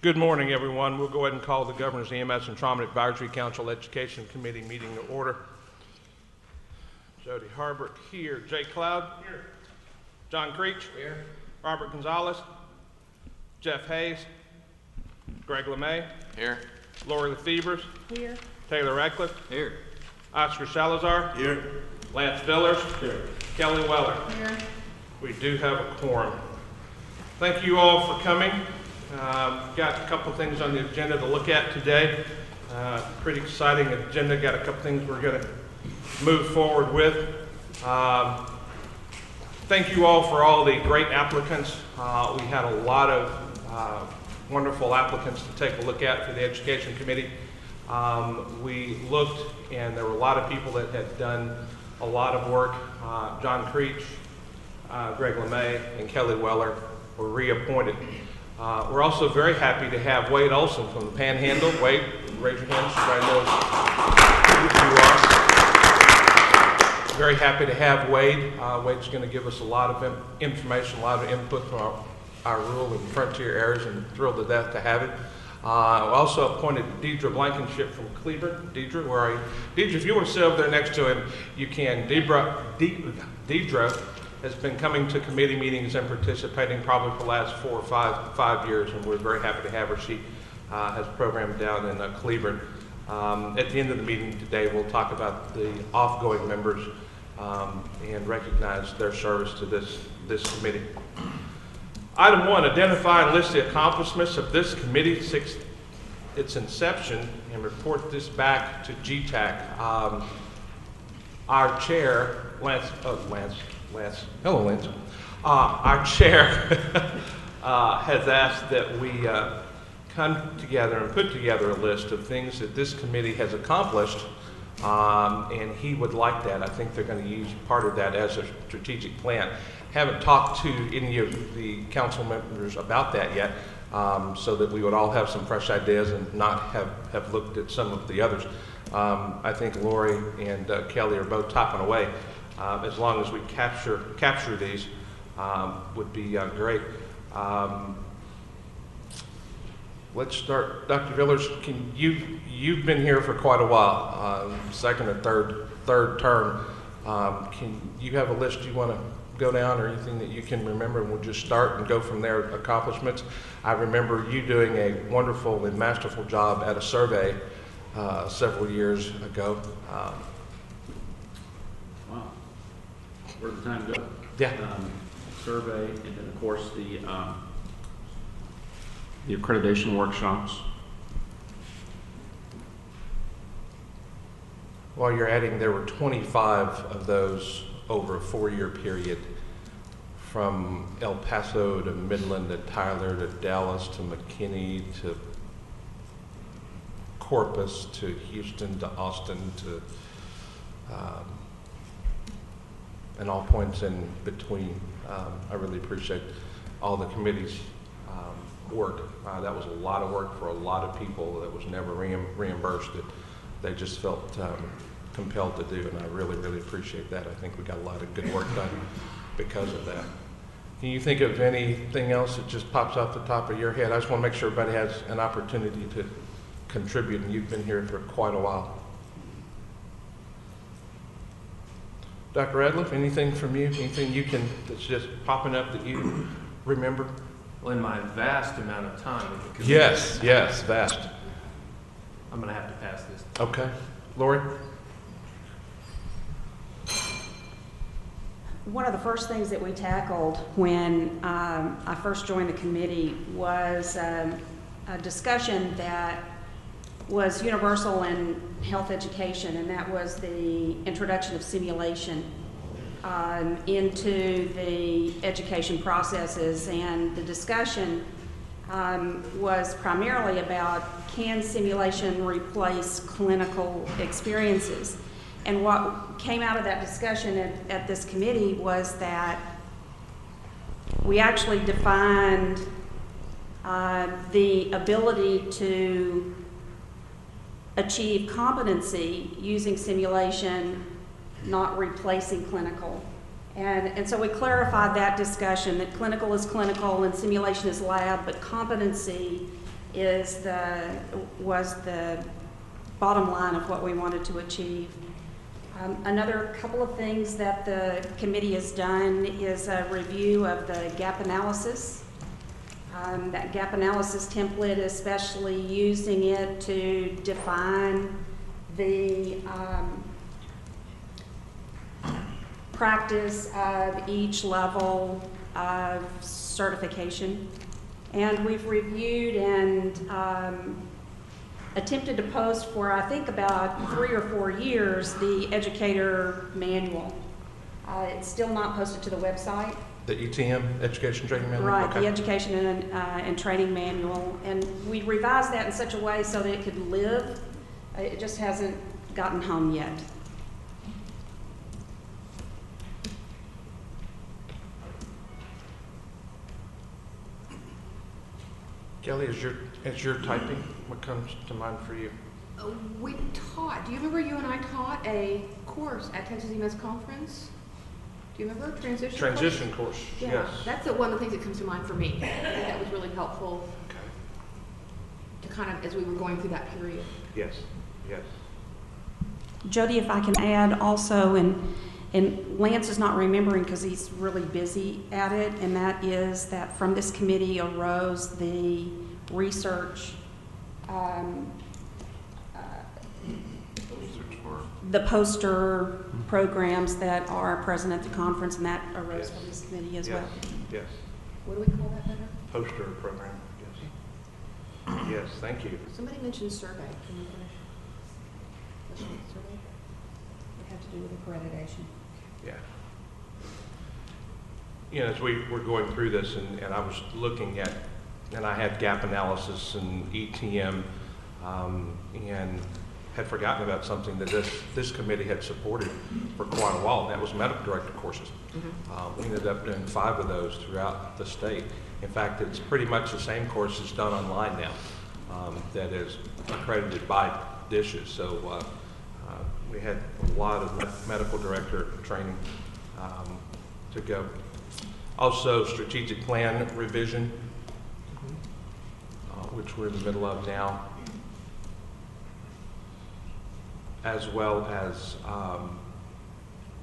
Good morning, everyone. We'll go ahead and call the Governor's EMS and Trauma Advisory Council Education Committee meeting to order. Jody Harbert here. Jay Cloud. Here. John Creech. Here. Robert Gonzalez. Jeff Hayes. Greg LeMay. Here. Lori Lefebvre. Here. Taylor Ratcliffe. Here. Oscar Salazar. Here. Lance Villers. Here. Kelly Weller. Here. We do have a quorum. Thank you all for coming. Got a couple things on the agenda to look at today. Pretty exciting agenda. Got a couple things we're going to move forward with. Thank you all for all the great applicants. We had a lot of wonderful applicants to take a look at for the Education Committee. We looked, and there were a lot of people that had done a lot of work. John Creech, Greg LeMay, and Kelly Weller were reappointed. We're also very happy to have Wade Olson from the Panhandle. Wade, raise your hand so everybody knows who you are. Very happy to have Wade. Wade's going to give us a lot of information, a lot of input from our rural and frontier areas, and thrilled to death to have it. We also appointed Deidre Blankenship from Cleveland. Deidre, where are you? Deidre, if you want to sit over there next to him, you can. Deidre has been coming to committee meetings and participating probably for the last 4 or 5 years, and we're very happy to have her. She has a program down in Cleveland. At the end of the meeting today, we'll talk about the off-going members and recognize their service to this committee. Item 1, identify and list the accomplishments of this committee since its inception and report this back to GETAC. Our chair, Lance, hello Lance. Our chair has asked that we come together and put together a list of things that this committee has accomplished, and he would like that. I think they're going to use part of that as a strategic plan. Haven't talked to any of the council members about that yet, so that we would all have some fresh ideas and not have looked at some of the others. I think Lori and Kelly are both topping away. As long as we capture these, would be great. Let's start. Dr. Villers, you've been here for quite a while, second or third term. Can you have a list you want to go down, or anything that you can remember, and we'll just start and go from there? Accomplishments. I remember you doing a wonderful and masterful job at a survey several years ago. Wow. Where did the time go? Yeah. Survey, and then of course the accreditation workshops. While you're adding, there were 25 of those over a 4-year period, from El Paso to Midland to Tyler to Dallas to McKinney to Corpus to Houston to Austin to and all points in between. I really appreciate all the committee's work. That was a lot of work for a lot of people that was never reimbursed. That they just felt compelled to do, and I really, really appreciate that. I think we got a lot of good work done because of that. Can you think of anything else that just pops off the top of your head? I just want to make sure everybody has an opportunity to contribute, and you've been here for quite a while. Dr. Radliff, anything from you? Anything you can, that's just popping up that you remember? Well, in my vast amount of time with the committee, Yes, vast. I'm going to have to pass this. Okay. Lori? One of the first things that we tackled when I first joined the committee was a discussion that was universal in health education, and that was the introduction of simulation into the education processes. And the discussion was primarily about, can simulation replace clinical experiences? And what came out of that discussion at this committee was that we actually defined the ability to achieve competency using simulation, not replacing clinical. And so we clarified that discussion, that clinical is clinical and simulation is lab, but competency was the bottom line of what we wanted to achieve. Another couple of things that the committee has done is a review of the gap analysis. That gap analysis template, especially using it to define the practice of each level of certification. And we've reviewed and attempted to post for, I think, about 3 or 4 years, the educator manual. It's still not posted to the website. The ETM, Education Training Manual? Right, Okay. the education and training manual. And we revised that in such a way so that it could live. It just hasn't gotten home yet. Kelly, as you're typing, what comes to mind for you? We taught, do you remember you and I taught a course at Texas EMS Conference? Do you remember transition? Transition course, Yeah, yes. that's one of the things that comes to mind for me. I think that was really helpful Okay. to kind of, as we were going through that period. Yes, yes. Jody, if I can add also, and Lance is not remembering because he's really busy at it, and that is that from this committee arose the research, the poster programs that are present at the conference, and that arose from this committee as well. Yes, What do we call that better? poster program, yes. Yes, thank you. Somebody mentioned survey. Can you finish? Survey? It had to do with accreditation. Yeah. You know, as we were going through this, and I was looking at, and I had gap analysis and ETM, and had forgotten about something that this committee had supported for quite a while, and that was medical director courses. We ended up doing 5 of those throughout the state. In fact, it's pretty much the same courses done online now, that is accredited by DISHES. So we had a lot of medical director training to go. Also, strategic plan revision, which we're in the middle of now, as well as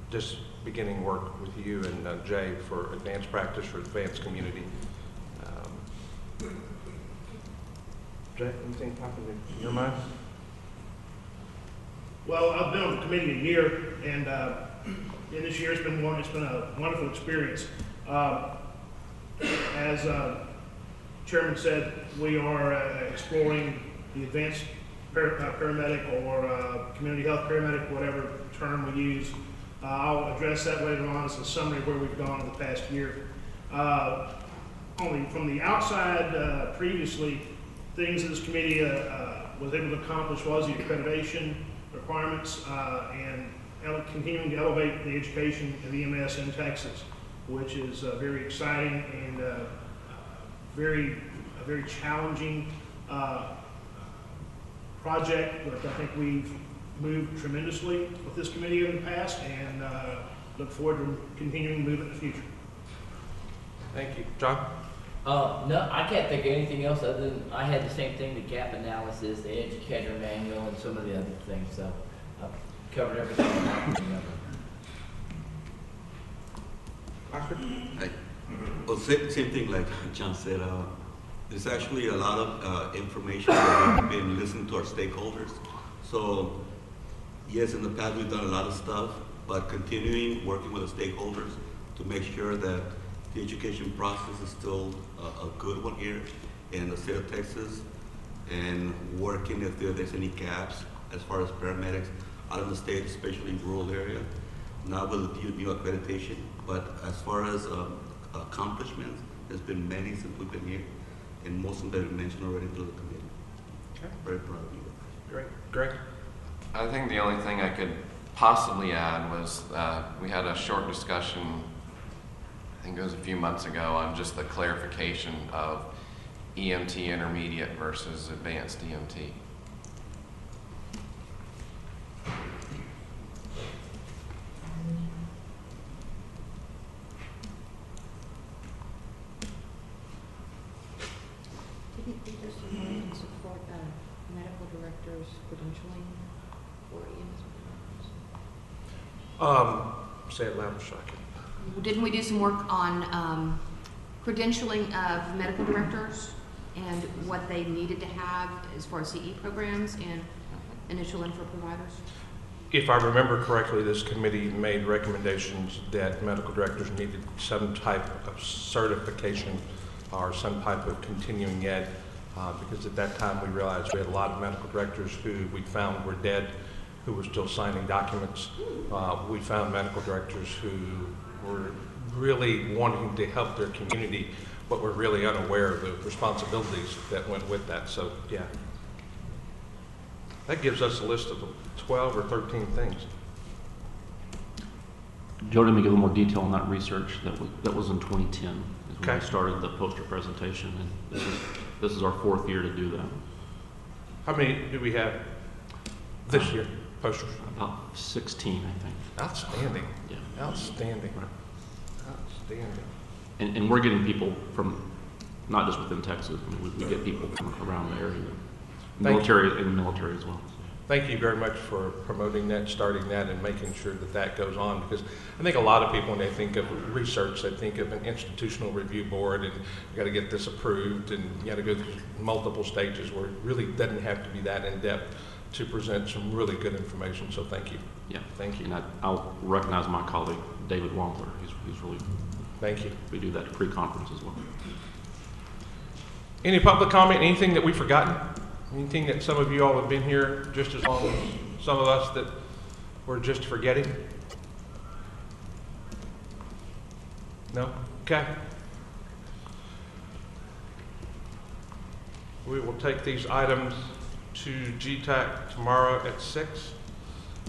just beginning work with you and Jay for advanced practice for advanced community. Jay, anything popping in your mind? Well, I've been on the committee a year, and this year it's been a wonderful experience. As Chairman said, we are exploring the advanced paramedic or community health paramedic, whatever term we use. I'll address that later on as a summary of where we've gone in the past year. Only from the outside, previously, things that this committee was able to accomplish was the accreditation requirements and continuing to elevate the education of EMS in Texas, which is very exciting and a very challenging project, but I think we've moved tremendously with this committee in the past, and look forward to continuing to move in the future. Thank you. John? No, I can't think of anything else other than I had the same thing, the gap analysis, the educator manual, and some of the other things, so I've covered everything I can remember. Well, same thing like John said. There's actually a lot of information that we've been listening to our stakeholders. So, yes, in the past we've done a lot of stuff, but continuing working with the stakeholders to make sure that the education process is still a good one here in the state of Texas, and working if there's any gaps as far as paramedics out of the state, especially in rural area. Now with the new accreditation, but as far as accomplishments, there's been many since we've been here, and most of them have been mentioned already through the committee. Okay. Very proud of you. Great. Greg? I think the only thing I could possibly add was we had a short discussion, I think it was a few months ago, on just the clarification of EMT intermediate versus advanced EMT. Say it louder so I can. Didn't we do some work on credentialing of medical directors and what they needed to have as far as CE programs and initial info providers? If I remember correctly, this committee made recommendations that medical directors needed some type of certification or some type of continuing ed, because at that time we realized we had a lot of medical directors who we found were dead, who were still signing documents. We found medical directors who were really wanting to help their community, but were really unaware of the responsibilities that went with that. So, yeah. That gives us a list of 12 or 13 things. Joe, let me give a little more detail on that research. That was in 2010 is when Okay. we started the poster presentation, and this is our 4th year to do that. How many do we have this year, posters? About 16, I think. Outstanding. Yeah. Outstanding. Right. Outstanding. And we're getting people from not just within Texas. I mean, we get people from around the area, military and military as well. Thank you very much for promoting that, starting that, and making sure that that goes on, because I think a lot of people, when they think of research, they think of an institutional review board, and you got to get this approved, and you got to go through multiple stages, where it really doesn't have to be that in-depth to present some really good information. So thank you. Yeah. Thank you. And I'll recognize my colleague, David Wampler. He's really, Thank you. we do that pre-conference as well. Any public comment, anything that we've forgotten? Anything that some of you all have been here just as long as some of us that we're just forgetting? No? Okay. We will take these items to GETAC tomorrow at 6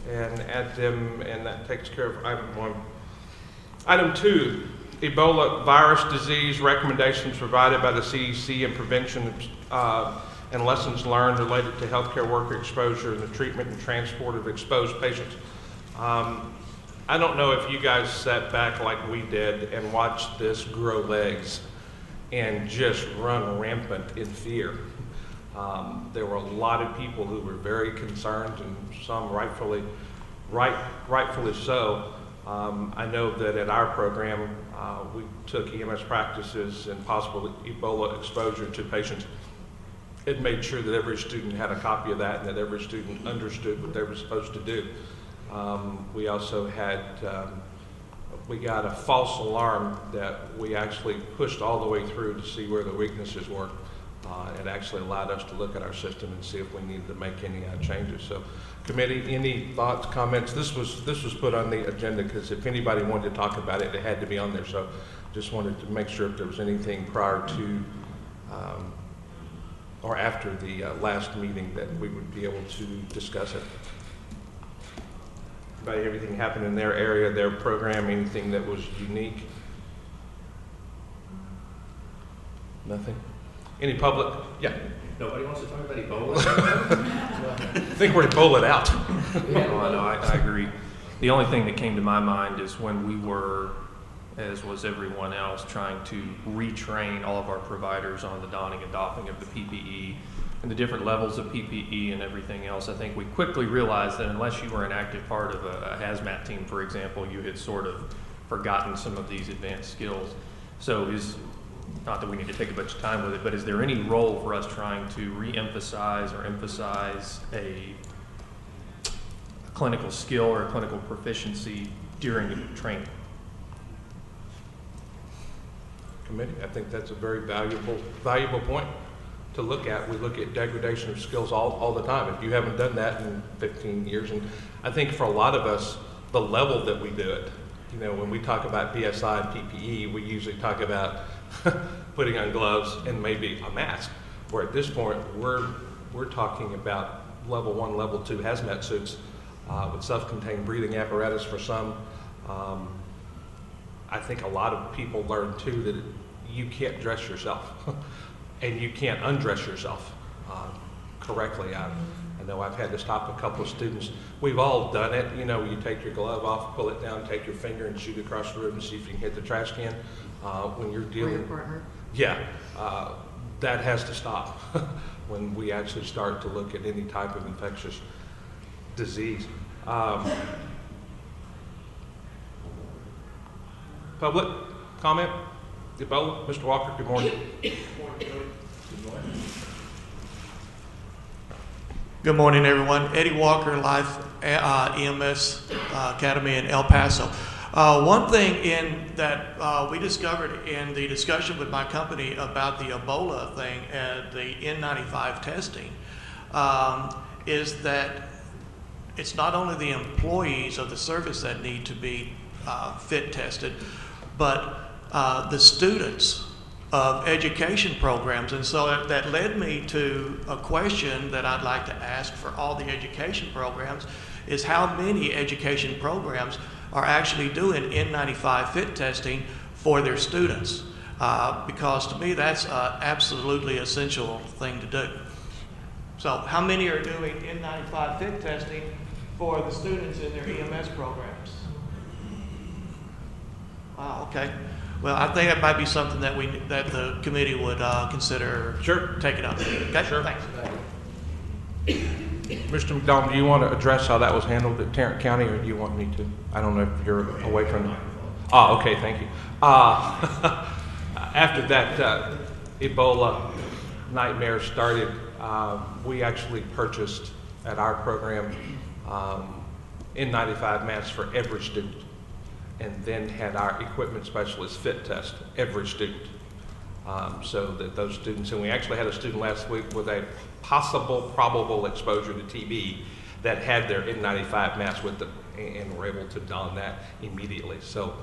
and add them, and that takes care of item 1. Item 2, Ebola virus disease recommendations provided by the CDC and prevention and lessons learned related to healthcare worker exposure and the treatment and transport of exposed patients. I don't know if you guys sat back like we did and watched this grow legs and just run rampant in fear. There were a lot of people who were very concerned, and some rightfully so. I know that at our program, we took EMS practices and possible Ebola exposure to patients. It made sure that every student had a copy of that and that every student understood what they were supposed to do. We also had, we got a false alarm that we actually pushed all the way through to see where the weaknesses were. It actually allowed us to look at our system and see if we needed to make any changes. So, committee, any thoughts, comments? This was put on the agenda because if anybody wanted to talk about it, it had to be on there. So, just wanted to make sure if there was anything prior to or after the last meeting that we would be able to discuss it. Anybody, everything happened in their area, their program, anything that was unique? Nothing? Any public? Yeah. Nobody wants to talk about Ebola? I think we're Ebola out. No, I know, I agree. The only thing that came to my mind is when we were, as was everyone else, trying to retrain all of our providers on the donning and doffing of the PPE and the different levels of PPE and everything else. I think we quickly realized that unless you were an active part of a hazmat team, for example, you had sort of forgotten some of these advanced skills. So not that we need to take a bunch of time with it, but is there any role for us trying to re-emphasize or emphasize a clinical skill or a clinical proficiency during the training? Committee, I think that's a very valuable point to look at. We look at degradation of skills all the time. If you haven't done that in 15 years, and I think for a lot of us, the level that we do it, you know, when we talk about BSI and PPE, we usually talk about putting on gloves and maybe a mask, where at this point, we're talking about level 1, level 2 hazmat suits with self-contained breathing apparatus for some. I think a lot of people learn too that you can't dress yourself and you can't undress yourself correctly. I know I've had to stop a couple of students. We've all done it. You know, you take your glove off, pull it down, take your finger and shoot across the room and see if you can hit the trash can when you're dealing. Or your partner. Yeah, that has to stop when we actually start to look at any type of infectious disease. public comment? Ebola, Mr. Walker, good morning. Good morning, everyone. Eddie Walker, Life EMS Academy in El Paso. One thing that we discovered in the discussion with my company about the Ebola thing and the N95 testing is that it's not only the employees of the service that need to be fit tested, but the students of education programs. And so that led me to a question that I'd like to ask for all the education programs is how many education programs are actually doing N95 fit testing for their students? Because to me that's an absolutely essential thing to do. So how many are doing N95 fit testing for the students in their EMS programs? Wow, okay. Well, I think that might be something that the committee would consider taking up. Okay, sure. Thanks. Mr. McDonald, do you want to address how that was handled at Tarrant County, or do you want me to? I don't know if you're away from. Oh, okay, thank you. After that Ebola nightmare started, we actually purchased at our program N95 masks for every student, and then had our equipment specialist fit test every student. So that those students, and we actually had a student last week with a possible probable exposure to TB that had their N95 mask with them and were able to don that immediately. So,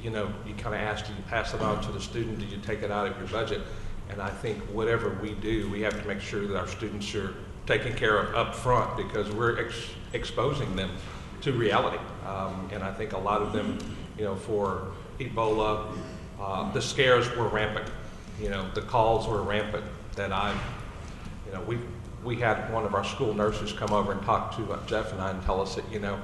you know, you kind of asked, do you pass it on to the student? Do you take it out of your budget? And I think whatever we do, we have to make sure that our students are taken care of up front, because we're exposing them to reality. And I think a lot of them, you know, for Ebola, the scares were rampant. You know, the calls were rampant that you know, we had one of our school nurses come over and talk to Jeff and I and tell us that, you know,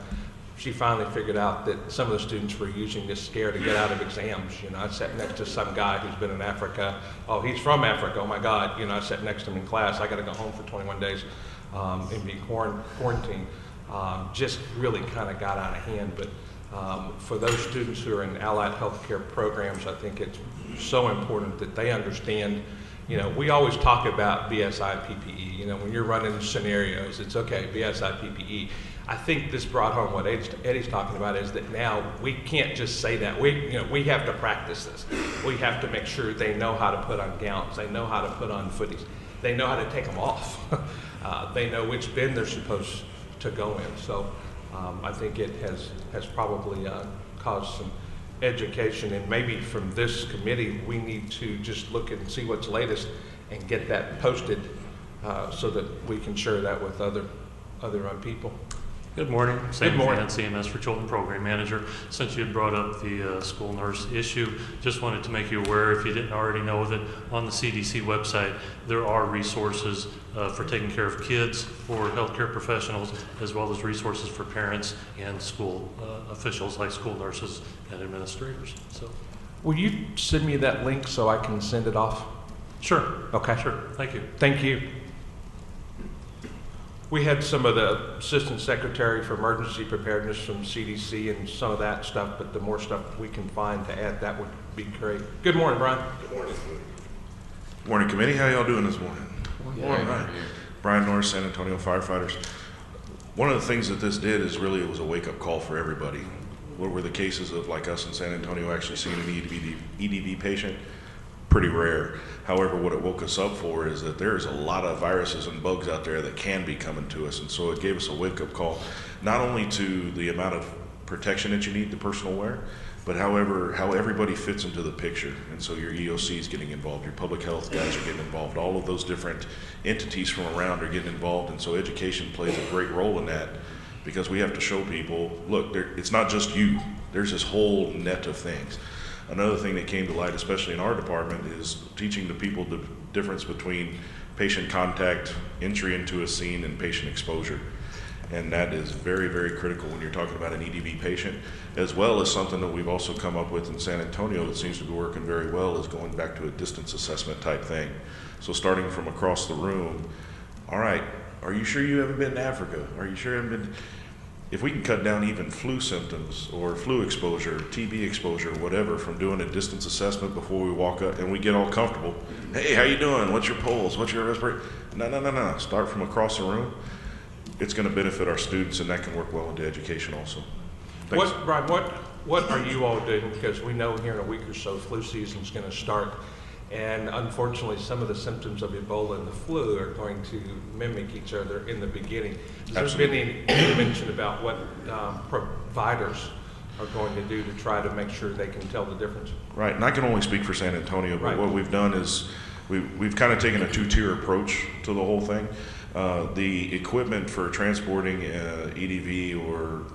she finally figured out that some of the students were using this scare to get out of exams. You know, I sat next to some guy who's been in Africa. Oh, he's from Africa, oh my God. You know, I sat next to him in class. I got to go home for 21 days and be quarantined. Just really kind of got out of hand. But for those students who are in allied healthcare programs, I think it's so important that they understand. You know, we always talk about BSI PPE. You know, when you're running scenarios, it's okay, BSI PPE. I think this brought home what Eddie's talking about, is that now we can't just say that. We have to practice this. We have to make sure they know how to put on gowns. They know how to put on footies. They know how to take them off. They know which bin they're supposed to go in. So I think it has probably caused some education, and maybe from this committee we need to just look and see what's latest and get that posted so that we can share that with other people. Good morning. Good morning. CMS for Children Program Manager. Since you had brought up the school nurse issue, just wanted to make you aware, if you didn't already know, that on the CDC website there are resources for taking care of kids, for healthcare professionals, as well as resources for parents and school officials like school nurses and administrators. So, will you send me that link so I can send it off? Sure. Okay. Sure. Thank you. Thank you. We had some of the Assistant Secretary for Emergency Preparedness from CDC and some of that stuff, but the more stuff we can find to add, that would be great. Good morning, Brian. Good morning. Good morning, committee. How y'all doing this morning? Good morning. Brian Norris, San Antonio Firefighters. One of the things that this did is really, it was a wake-up call for everybody. What were the cases of, like us in San Antonio, actually seeing an EDV patient? Pretty rare. However, what it woke us up for is that there's a lot of viruses and bugs out there that can be coming to us, and so it gave us a wake-up call, not only to the amount of protection that you need, the personal wear, but how everybody fits into the picture. And so your EOC is getting involved, your public health guys are getting involved, all of those different entities from around are getting involved, and so education plays a great role in that, because we have to show people, look, it's not just you, there's this whole net of things. Another thing that came to light, especially in our department, is teaching the people the difference between patient contact, entry into a scene, and patient exposure. And that is very, very critical when you're talking about an EDV patient, as well as something that we've also come up with in San Antonio that seems to be working very well, is going back to a distance assessment type thing. So starting from across the room, all right, are you sure you haven't been to Africa? Are you sure you haven't been? if we can cut down even flu symptoms or flu exposure, TB exposure, whatever, from doing a distance assessment before we walk up and we get all comfortable. Hey, how you doing? What's your pulse? What's your respiratory? No. Start from across the room. It's going to benefit our students, and that can work well into education also. Thanks. Brian, what are you all doing? Because we know here in a week or so, flu season's going to start. And unfortunately, some of the symptoms of Ebola and the flu are going to mimic each other in the beginning. Has there been any mention about what providers are going to do to try to make sure they can tell the difference? Right, and I can only speak for San Antonio, but what we've done is we've kind of taken a two-tier approach to the whole thing. The equipment for transporting EDV or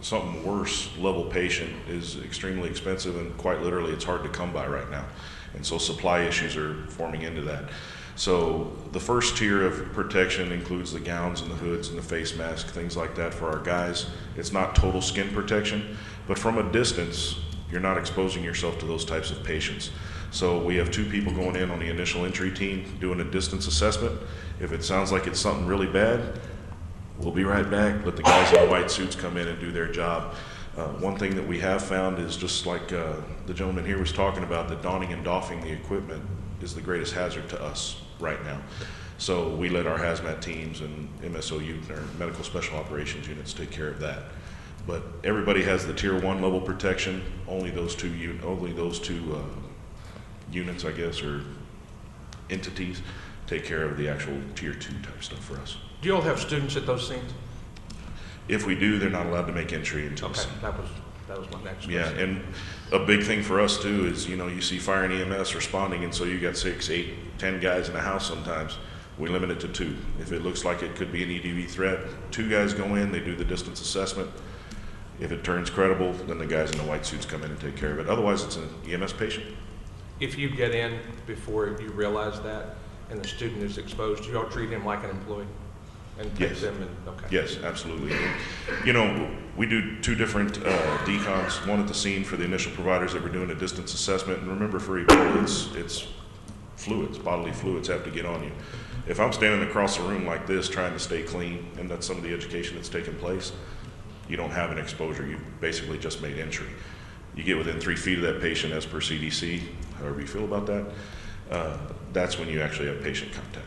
something worse level patient is extremely expensive, and quite literally it's hard to come by right now. And so supply issues are forming into that. So the first tier of protection includes the gowns and the hoods and the face mask, things like that for our guys. It's not total skin protection, but from a distance, you're not exposing yourself to those types of patients. So we have 2 people going in on the initial entry team doing a distance assessment. If it sounds like it's something really bad, we'll be right back. Let the guys in the white suits come in and do their job. One thing that we have found is, just like the gentleman here was talking about, that donning and doffing the equipment is the greatest hazard to us right now. So we let our hazmat teams and MSOU, or medical special operations units, take care of that. But everybody has the tier 1 level protection. Only those two units, I guess, or entities, take care of the actual tier 2 type stuff for us. Do you all have students at those scenes? If we do, they're not allowed to make entry into the scene. That was my next question. Yeah, and a big thing for us too is, you see fire and EMS responding, and so you got 6, 8, 10 guys in a house sometimes. We limit it to 2. If it looks like it could be an EDV threat, 2 guys go in, they do the distance assessment. If it turns credible, then the guys in the white suits come in and take care of it. Otherwise, it's an EMS patient. If you get in before you realize that and the student is exposed, you all treat him like an employee? And take them and, okay. Yes, absolutely. And, we do 2 different decons, one at the scene for the initial providers that were doing a distance assessment. And remember, for Ebola, it's fluids, bodily fluids have to get on you. If I'm standing across the room like this trying to stay clean, and that's some of the education that's taken place, you don't have an exposure. You've basically just made entry. You get within 3 feet of that patient as per CDC, however you feel about that, that's when you actually have patient contact.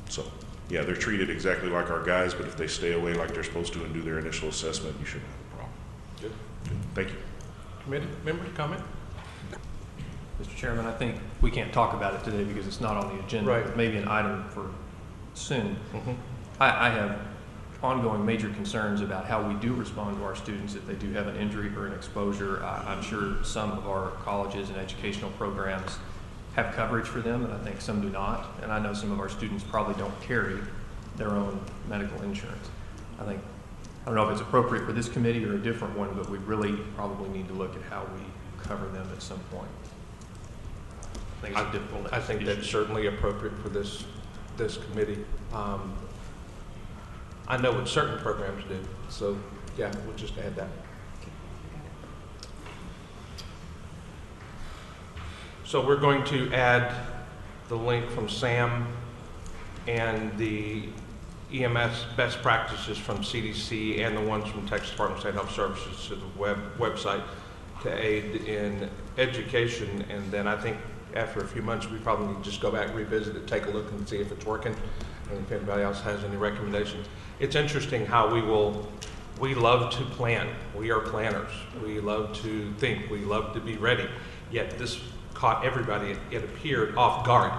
So, yeah, they're treated exactly like our guys, but if they stay away like they're supposed to and do their initial assessment, you shouldn't have a problem. Good. Thank you. Committee members, comment? Mr. Chairman, I think we can't talk about it today because it's not on the agenda. Right. But maybe an item for soon. I have ongoing major concerns about how we do respond to our students if they do have an injury or an exposure. I'm sure some of our colleges and educational programs have coverage for them, and I think some do not. And I know some of our students probably don't carry their own medical insurance. I don't know if it's appropriate for this committee or a different one, but we really probably need to look at how we cover them at some point. I think it's a difficult I think that's certainly appropriate for this committee. I know what certain programs do, so yeah, we'll just add that. So we're going to add the link from Sam and the EMS best practices from CDC and the ones from Texas Department of State Health Services to the website to aid in education. And then I think after a few months, we probably need to just go back, revisit it, take a look and see if it's working, and if anybody else has any recommendations. It's interesting how we love to plan. We are planners. We love to think. We love to be ready. Yet this caught everybody, it appeared, off guard.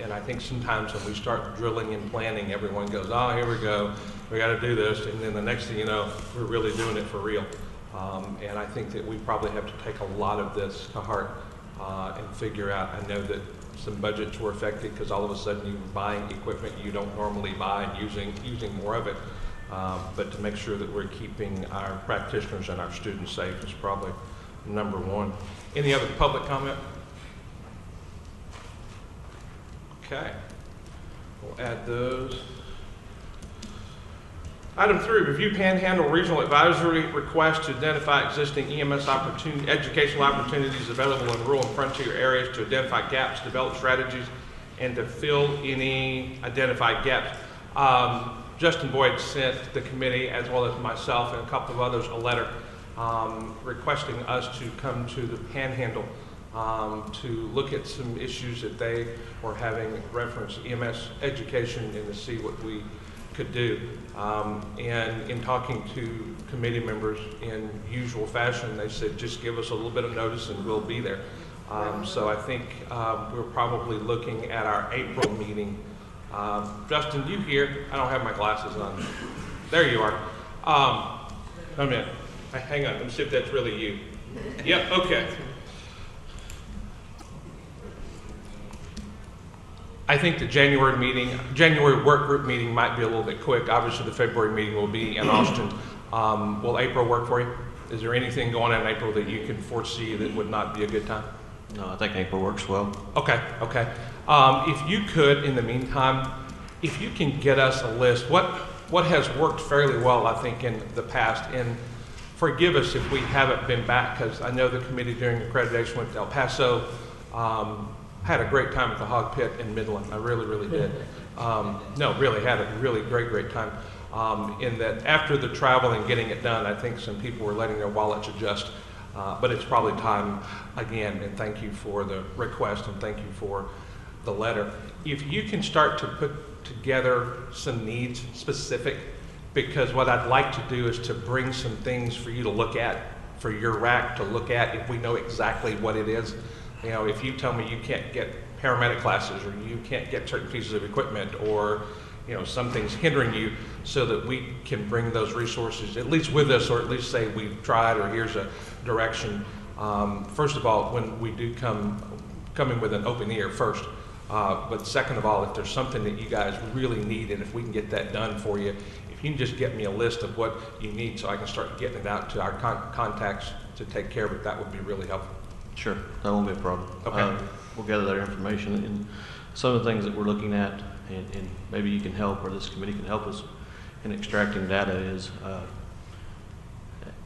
And I think sometimes when we start drilling and planning, everyone goes, oh, here we go, we got to do this. And then the next thing you know, we're really doing it for real. And I think that we probably have to take a lot of this to heart and figure out. I know that some budgets were affected because all of a sudden you're buying equipment you don't normally buy and using more of it. But to make sure that we're keeping our practitioners and our students safe is probably number one. Any other public comment? Okay, we'll add those. Item 3, review Panhandle Regional Advisory request to identify existing EMS educational opportunities available in rural and frontier areas to identify gaps, develop strategies, and to fill any identified gaps. Justin Boyd sent the committee, as well as myself and a couple of others, a letter requesting us to come to the Panhandle to look at some issues that they were having reference EMS education and to see what we could do. And in talking to committee members in usual fashion, they said, just give us a little bit of notice and we'll be there. So I think we're probably looking at our April meeting. Justin, you here? I don't have my glasses on. There you are. A minute. Hang on, let me see if that's really you. Yep, okay. I think the January work group meeting might be a little bit quick. Obviously, the February meeting will be in Austin. Will April work for you? Is there anything going on in April that you can foresee that would not be a good time? No, I think April works well. Okay. If you could, in the meantime, if you can get us a list, what has worked fairly well, I think, in the past, and forgive us if we haven't been back, because I know the committee during accreditation went to El Paso, had a great time at the Hog Pit in Midland. I really, really did. Really had a really great time. In that after the travel and getting it done, I think some people were letting their wallets adjust. But it's probably time again, and thank you for the request and thank you for the letter. If you can start to put together some needs specific, because what I'd like to do is to bring some things for you to look at, for your RAC to look at if we know exactly what it is. You know, if you tell me you can't get paramedic classes or you can't get certain pieces of equipment or, you know, something's hindering you, so that we can bring those resources at least with us, or at least say we've tried, or here's a direction. First of all, when we do come in with an open ear first, but second of all, if there's something that you guys really need, and if we can get that done for you, if you can just get me a list of what you need so I can start getting it out to our contacts to take care of it, that would be really helpful. Sure, that won't be a problem. Okay. We'll gather that information, and some of the things that we're looking at, and maybe you can help, or this committee can help us in extracting data, is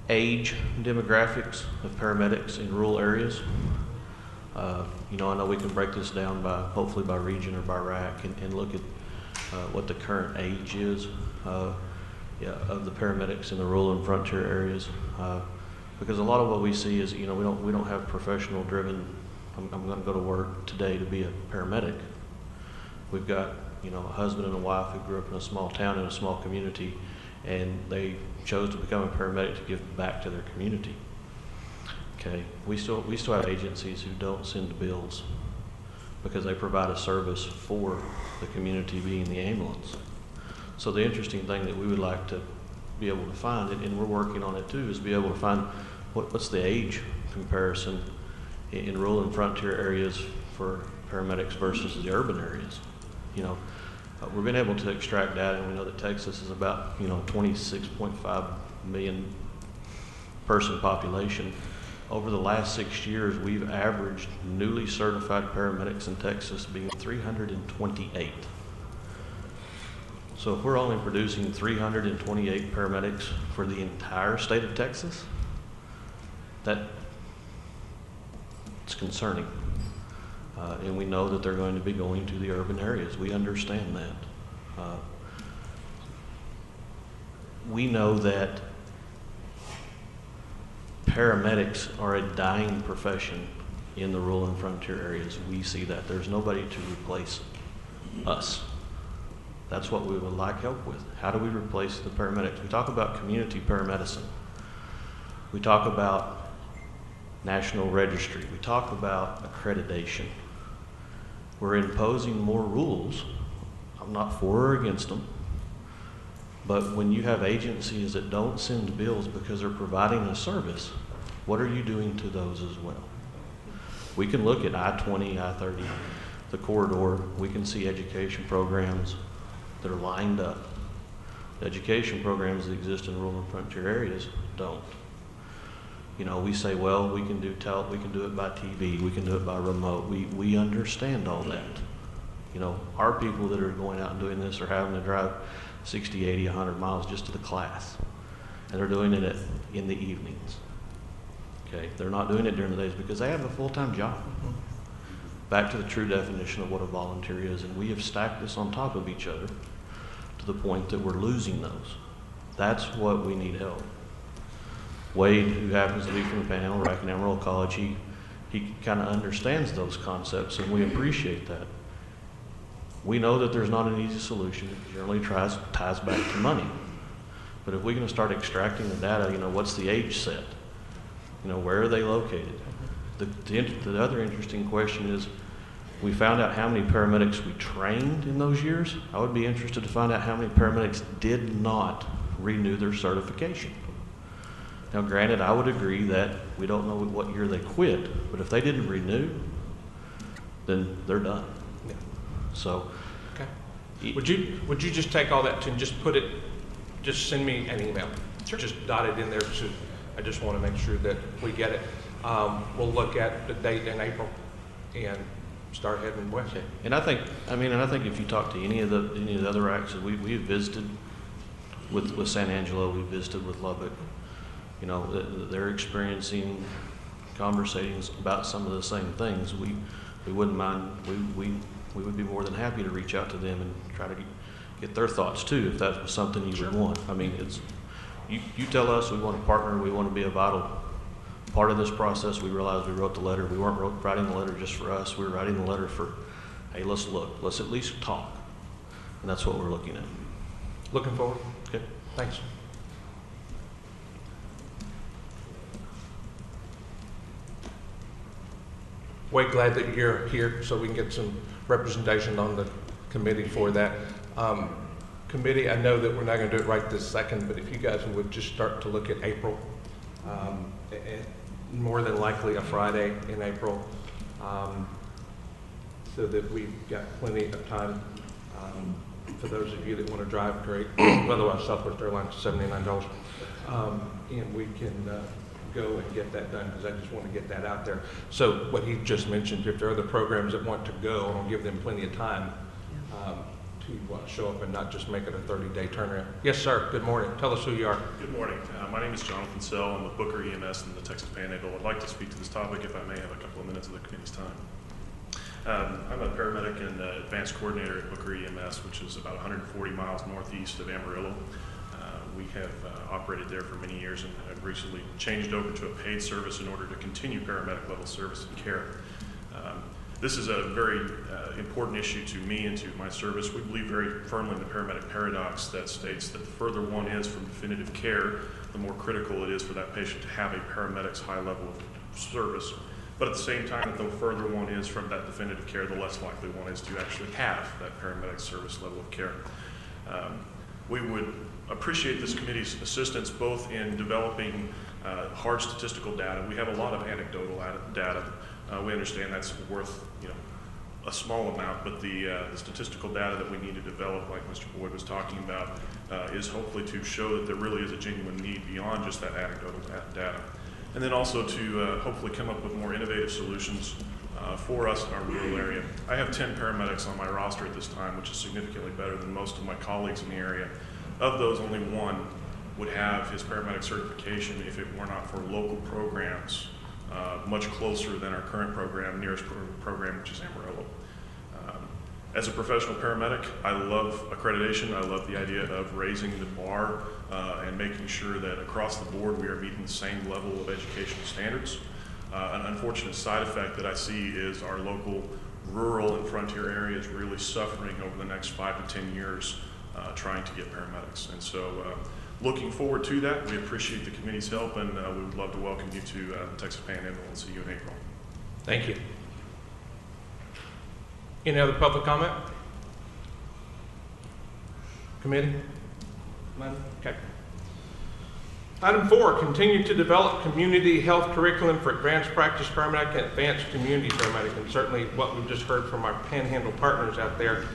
age demographics of paramedics in rural areas. You know, I know we can break this down by, hopefully by region or by RAC, and look at what the current age is of the paramedics in the rural and frontier areas. Because a lot of what we see is, you know, we don't have professional driven, I'm going to go to work today to be a paramedic. We've got, you know, a husband and a wife who grew up in a small town, in a small community, and they chose to become a paramedic to give back to their community. Okay, we still have agencies who don't send bills because they provide a service for the community, being the ambulance. So the interesting thing that we would like to be able to find, and we're working on it too, is be able to find what's the age comparison in rural and frontier areas for paramedics versus the urban areas. You know, we've been able to extract data, and we know that Texas is about, you know, 26.5 million person population. Over the last 6 years, we've averaged newly certified paramedics in Texas being 328. So if we're only producing 328 paramedics for the entire state of Texas, it's concerning. And we know that they're going to be going to the urban areas. We understand that. We know that paramedics are a dying profession in the rural and frontier areas. We see that. There's nobody to replace us. That's what we would like help with. How do we replace the paramedics? We talk about community paramedicine. We talk about national registry. We talk about accreditation. We're imposing more rules. I'm not for or against them. But when you have agencies that don't send bills because they're providing a service, what are you doing to those as well? We can look at I-20, I-30, the corridor. We can see education programs that are lined up. The education programs that exist in rural and frontier areas don't. You know, we say, well, we can do it by TV, we can do it by remote. We understand all that. You know, our people that are going out and doing this are having to drive 60, 80, 100 miles just to the class. And they're doing it in the evenings. Okay, they're not doing it during the days because they have a full-time job. Back to the true definition of what a volunteer is, and we have stacked this on top of each other to the point that we're losing those. That's what we need help. Wade, who happens to be from the Panhandle, Rack and Amarillo College, he kind of understands those concepts, and we appreciate that. We know that there's not an easy solution. It generally ties back to money. But if we're going to start extracting the data, what's the age set? Where are they located? The other interesting question is, we found out how many paramedics we trained in those years. I would be interested to find out how many paramedics did not renew their certification. Now, granted, I would agree that we don't know what year they quit, but if they didn't renew, then they're done. Yeah. So, okay. Would you just take all that and just put it, just send me an email? Sure. Just dot it in there. I just want to make sure that we get it. We'll look at the date in April and start heading west. okay. And I think if you talk to any of the other racks, we have visited with San Angelo, we visited with Lubbock. They're experiencing conversations about some of the same things. We wouldn't mind. We would be more than happy to reach out to them and try to get their thoughts too, if that was something you would want. I mean, it's you tell us we want to partner, we want to be a vital part of this process. We realized we wrote the letter. We weren't writing the letter just for us. We were writing the letter for, hey, let's at least talk, and that's what we're looking at. Looking forward. Okay. Thanks. Wade, glad that you're here so we can get some representation on the committee for that. Committee, I know that we're not going to do it right this second, but if you guys would just start to look at April, more than likely a Friday in April, so that we've got plenty of time. For those of you that want to drive, great. Otherwise, Southwest Airlines is $79. And we can go and get that done, because I just want to get that out there. So what he just mentioned, if there are other programs that want to go, I'll give them plenty of time to show up and not just make it a 30-day turnaround. Yes, sir. Good morning. Tell us who you are. Good morning. My name is Jonathan Sell. I'm with Booker EMS in the Texas Panhandle. I'd like to speak to this topic if I may have a couple of minutes of the committee's time. I'm a paramedic and advanced coordinator at Booker EMS, which is about 140 miles northeast of Amarillo. We have operated there for many years and have recently changed over to a paid service in order to continue paramedic level service and care. This is a very important issue to me and to my service. We believe very firmly in the paramedic paradox that states that the further one is from definitive care, the more critical it is for that patient to have a paramedic's high level of service. But at the same time, the further one is from that definitive care, the less likely one is to actually have that paramedic service level of care. We would appreciate this committee's assistance both in developing hard statistical data. We have a lot of anecdotal data. We understand that's worth a small amount, but the statistical data that we need to develop, like Mr. Boyd was talking about, is hopefully to show that there really is a genuine need beyond just that anecdotal data. And then also to hopefully come up with more innovative solutions for us in our rural area. I have 10 paramedics on my roster at this time, which is significantly better than most of my colleagues in the area. Of those, only one would have his paramedic certification if it were not for local programs much closer than our current program, nearest program, which is Amarillo. As a professional paramedic, I love accreditation. I love the idea of raising the bar and making sure that across the board we are meeting the same level of educational standards. An unfortunate side effect that I see is our local rural and frontier areas really suffering over the next 5 to 10 years trying to get paramedics. And so looking forward to that. We appreciate the committee's help, and we would love to welcome you to the Texas Panhandle and see you in April. Thank you. Any other public comment? Committee? None? Okay. Item 4, continue to develop community health curriculum for advanced practice paramedic and advanced community paramedic. And certainly what we've just heard from our Panhandle partners out there,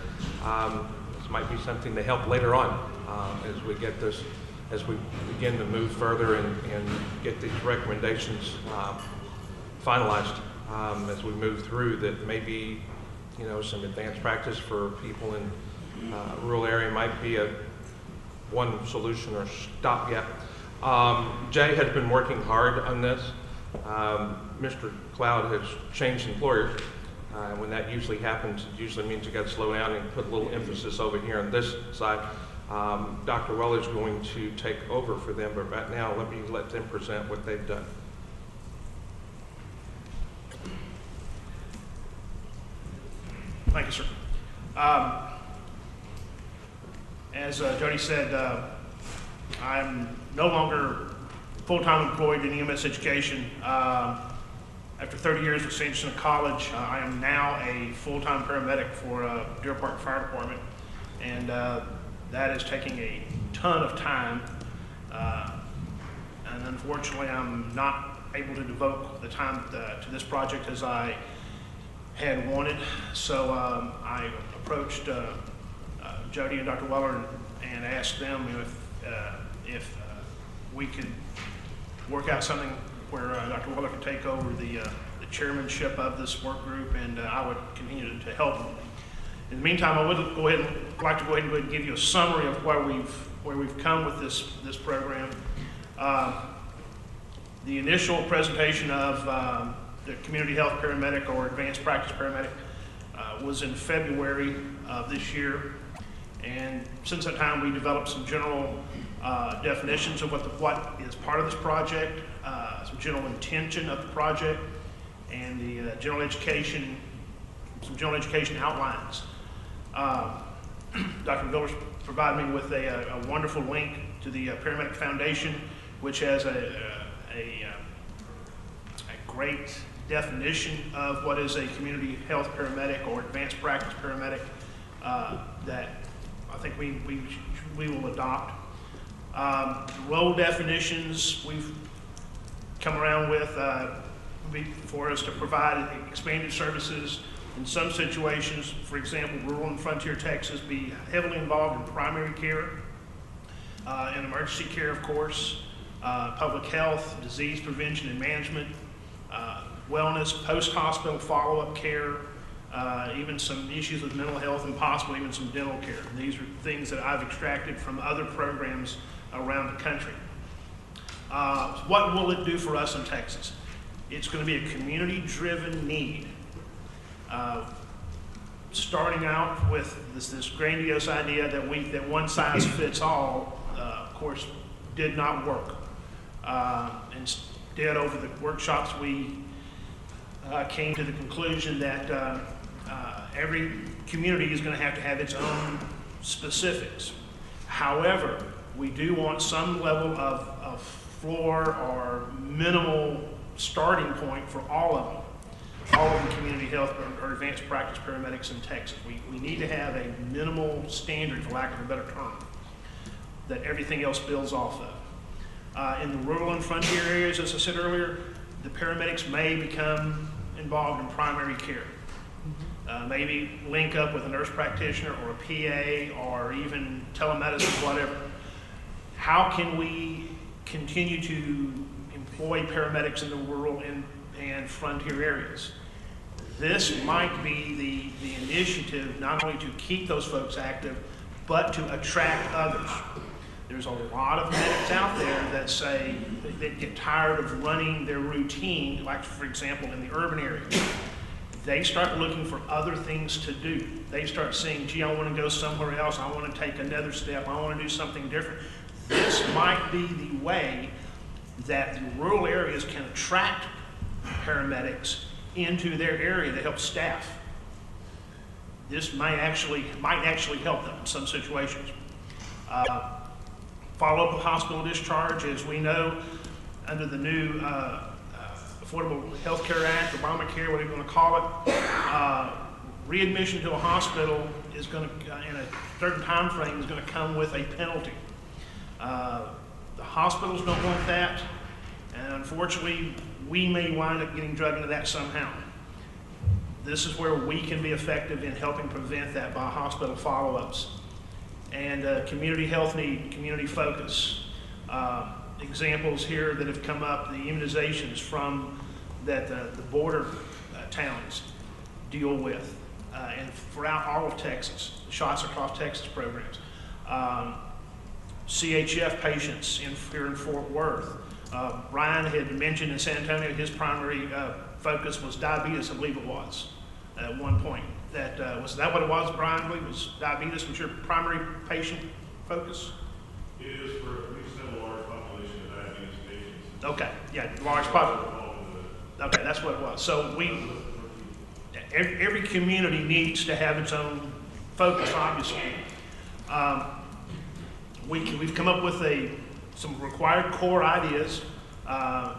this might be something to help later on as we get this, as we begin to move further and get these recommendations finalized as we move through, that maybe some advanced practice for people in rural area might be one solution or stopgap. Jay has been working hard on this. Mr. Cloud has changed employers. When that usually happens, it usually means you got to slow down and put a little emphasis over here on this side. Dr. Weller is going to take over for them, but right now let them present what they've done. Thank you, sir. As Jody said, I'm no longer full-time employed in EMS education. After 30 years with St. Jacinta College, I am now a full-time paramedic for Deer Park Fire Department, and that is taking a ton of time. And unfortunately, I'm not able to devote the time to this project as I had wanted. So I approached Jody and Dr. Weller and asked them if we could work out something where Dr. Weller could take over the chairmanship of this work group, and I would continue to help them. In the meantime, I would like to go ahead and give you a summary of where we've come with this program. The initial presentation of the community health paramedic or advanced practice paramedic was in February of this year, and since that time we developed some general definitions of what is part of this project, some general intention of the project, and the some general education outlines. Dr. Villers provided me with a wonderful link to the Paramedic Foundation, which has a great definition of what is a community health paramedic or advanced practice paramedic that I think we will adopt. Role definitions we've come around with for us to provide expanded services in some situations. For example, rural and frontier Texas be heavily involved in primary care, in emergency care, of course, public health, disease prevention and management, wellness, post-hospital follow-up care, even some issues with mental health, and possibly even some dental care. And these are things that I've extracted from other programs around the country. What will it do for us in Texas? It's going to be a community-driven need. Starting out with this grandiose idea that one size fits all, of course, did not work. Instead, over the workshops, we came to the conclusion that every community is going to have its own specifics. However, we do want some level of floor or minimal starting point for all of them. All of the community health or advanced practice paramedics in Texas. We need to have a minimal standard, for lack of a better term, that everything else builds off of. In the rural and frontier areas, as I said earlier, the paramedics may become involved in primary care. Maybe link up with a nurse practitioner or a PA or even telemedicine, whatever. How can we continue to employ paramedics in the rural and frontier areas? This might be the initiative not only to keep those folks active, but to attract others. There's a lot of medics out there that say that get tired of running their routine, like for example in the urban area. They start looking for other things to do. They start saying, gee, I want to go somewhere else. I want to take another step. I want to do something different. This might be the way that the rural areas can attract paramedics into their area to help staff. This might actually help them in some situations. Follow-up of hospital discharge, as we know, under the new Affordable Health Care Act, Obamacare, whatever you want to call it, readmission to a hospital is going to, in a certain time frame, is going to come with a penalty. The hospitals don't want that, and unfortunately, we may wind up getting drugged into that somehow. This is where we can be effective in helping prevent that by hospital follow-ups. And community health need, community focus. Examples here that have come up, the immunizations from that the border towns deal with, and throughout all of Texas, Shots Across Texas programs. CHF patients here in Fort Worth. Brian had mentioned in San Antonio his primary focus was diabetes, I believe it was, at one point. Was that what it was, Brian? I believe it was diabetes was your primary patient? focus? It is for at least a large population of diabetes patients. Okay, yeah, large population. Okay, that's what it was. So every community needs to have its own focus, obviously. We've come up with some required core ideas that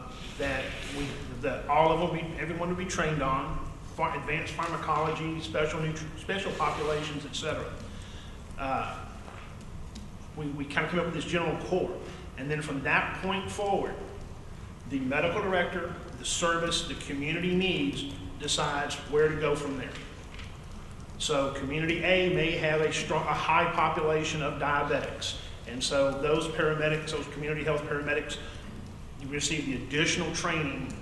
all of them, everyone will be trained on, advanced pharmacology, special populations, etc. We kind of came up with this general core, and then from that point forward, the medical director, the service, the community needs decides where to go from there. So community A may have a high population of diabetics, and so those paramedics, those community health paramedics, you receive the additional training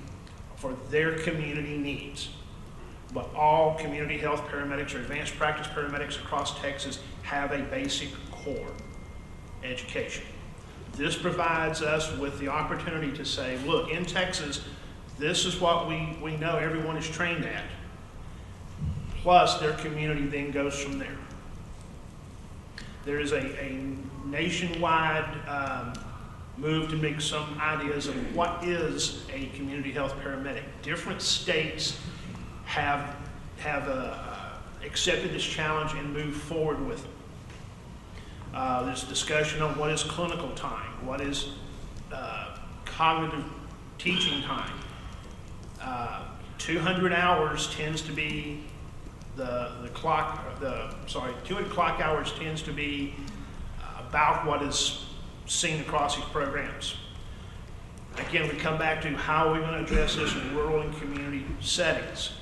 for their community needs. But all community health paramedics or advanced practice paramedics across Texas have a basic core education. This provides us with the opportunity to say, look, in Texas, this is what we know everyone is trained at, plus their community then goes from there. There is a nationwide move to make some ideas of what is a community health paramedic. Different states have accepted this challenge and moved forward with it. There's discussion on what is clinical time, what is cognitive teaching time. 200 hours tends to be 200 clock hours tends to be about what is seen across these programs. Again, we come back to how are we going to address this in rural and community settings.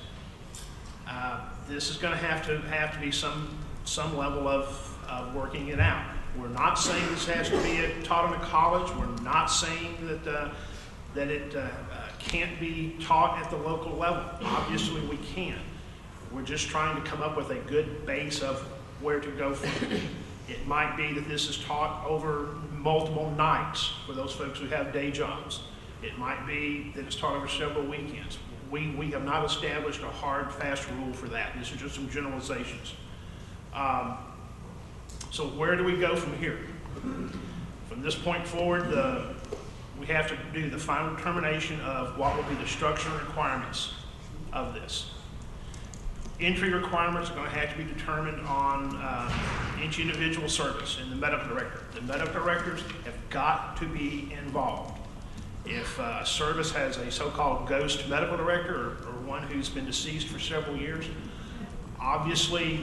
This is going to have to be some level of working it out. We're not saying this has to be taught in a college. We're not saying that it can't be taught at the local level. Obviously, we can. We're just trying to come up with a good base of where to go from. It might be that this is taught over multiple nights for those folks who have day jobs. It might be that it's taught over several weekends. We have not established a hard, fast rule for that. These are just some generalizations. So where do we go from here? From this point forward, we have to do the final determination of what will be the structure and requirements of this. Entry requirements are going to have to be determined on each individual service and the medical director. The medical directors have got to be involved. If a service has a so-called ghost medical director or one who's been deceased for several years, obviously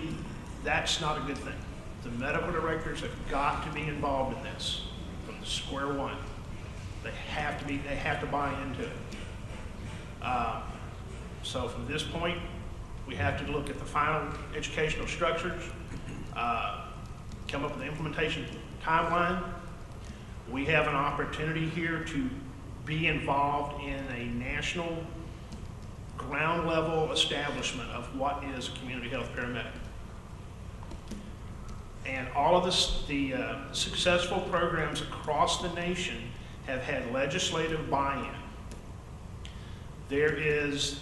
that's not a good thing. The medical directors have got to be involved in this from square one. They have to buy into it. So from this point, we have to look at the final educational structures, come up with an implementation timeline. We have an opportunity here to be involved in a national ground level establishment of what is a community health paramedic. And all of this, the successful programs across the nation have had legislative buy-in. There is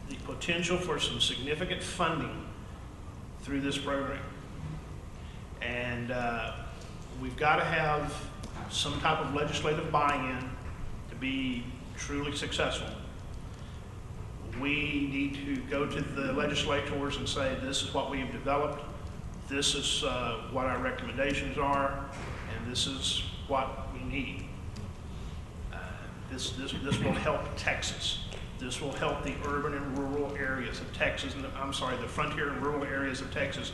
the potential for some significant funding through this program. And we've got to have some type of legislative buy-in to be truly successful. We need to go to the legislators and say, this is what we've developed, this is what our recommendations are, and this is what we need. This will help Texas. This will help the urban and rural areas of Texas, and the frontier and rural areas of Texas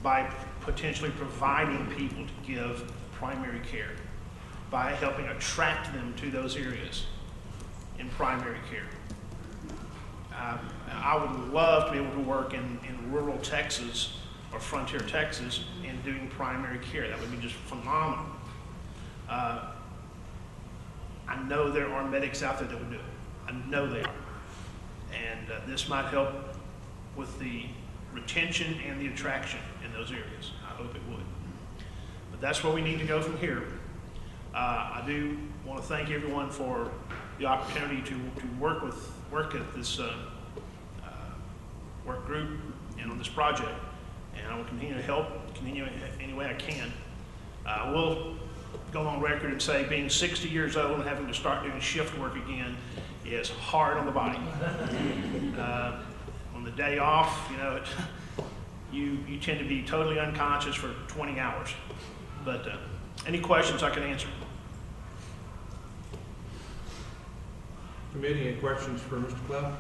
by potentially providing people to give primary care, by helping attract them to those areas in primary care. I would love to be able to work in rural Texas or frontier Texas in doing primary care. That would be just phenomenal. I know there are medics out there that would do it. I know they are. And this might help with the retention and the attraction in those areas. I hope it would. But that's where we need to go from here. I do want to thank everyone for the opportunity to work at this work group and on this project. And I will continue to help, any way I can. We'll go on record and say being 60 years old and having to start doing shift work again is hard on the body. On the day off, you know, you tend to be totally unconscious for 20 hours. But any questions I can answer? Committee, any questions for Mr. Cloud?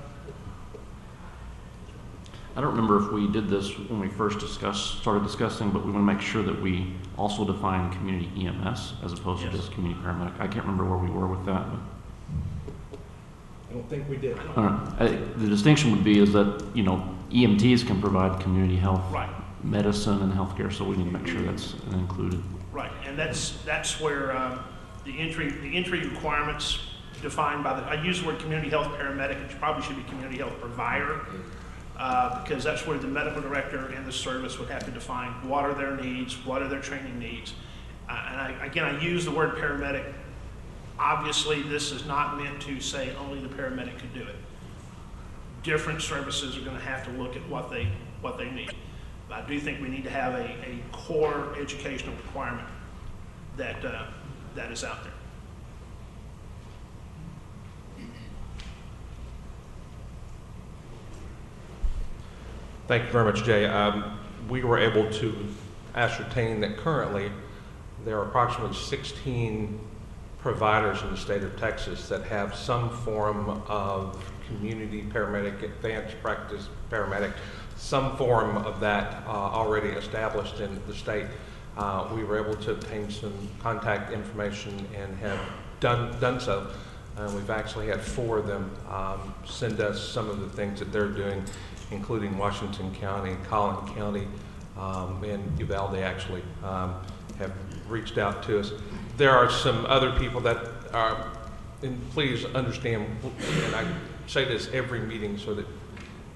I don't remember if we did this when we first started discussing, but we want to make sure that we also define community EMS as opposed to just community paramedic. I can't remember where we were with that. But I don't think we did. the distinction would be is that, you know, EMTs can provide community health, Right. medicine, and healthcare, so we need to make sure that's included. Right, and that's where the entry requirements defined by I use the word community health paramedic, it probably should be community health provider, because that's where the medical director and the service would have to define what are their needs, what are their training needs. And I use the word paramedic. Obviously, this is not meant to say only the paramedic could do it. Different services are going to have to look at what they need. But I do think we need to have a core educational requirement that is out there. Thank you very much, Jay. We were able to ascertain that currently there are approximately 16 providers in the state of Texas that have some form of community paramedic, advanced practice paramedic, some form of that already established in the state. We were able to obtain some contact information and have done so. We've actually had 4 of them send us some of the things that they're doing, including Washington County, Collin County, and Uvalde actually have reached out to us. There are some other people that are, and please understand, and I say this every meeting so that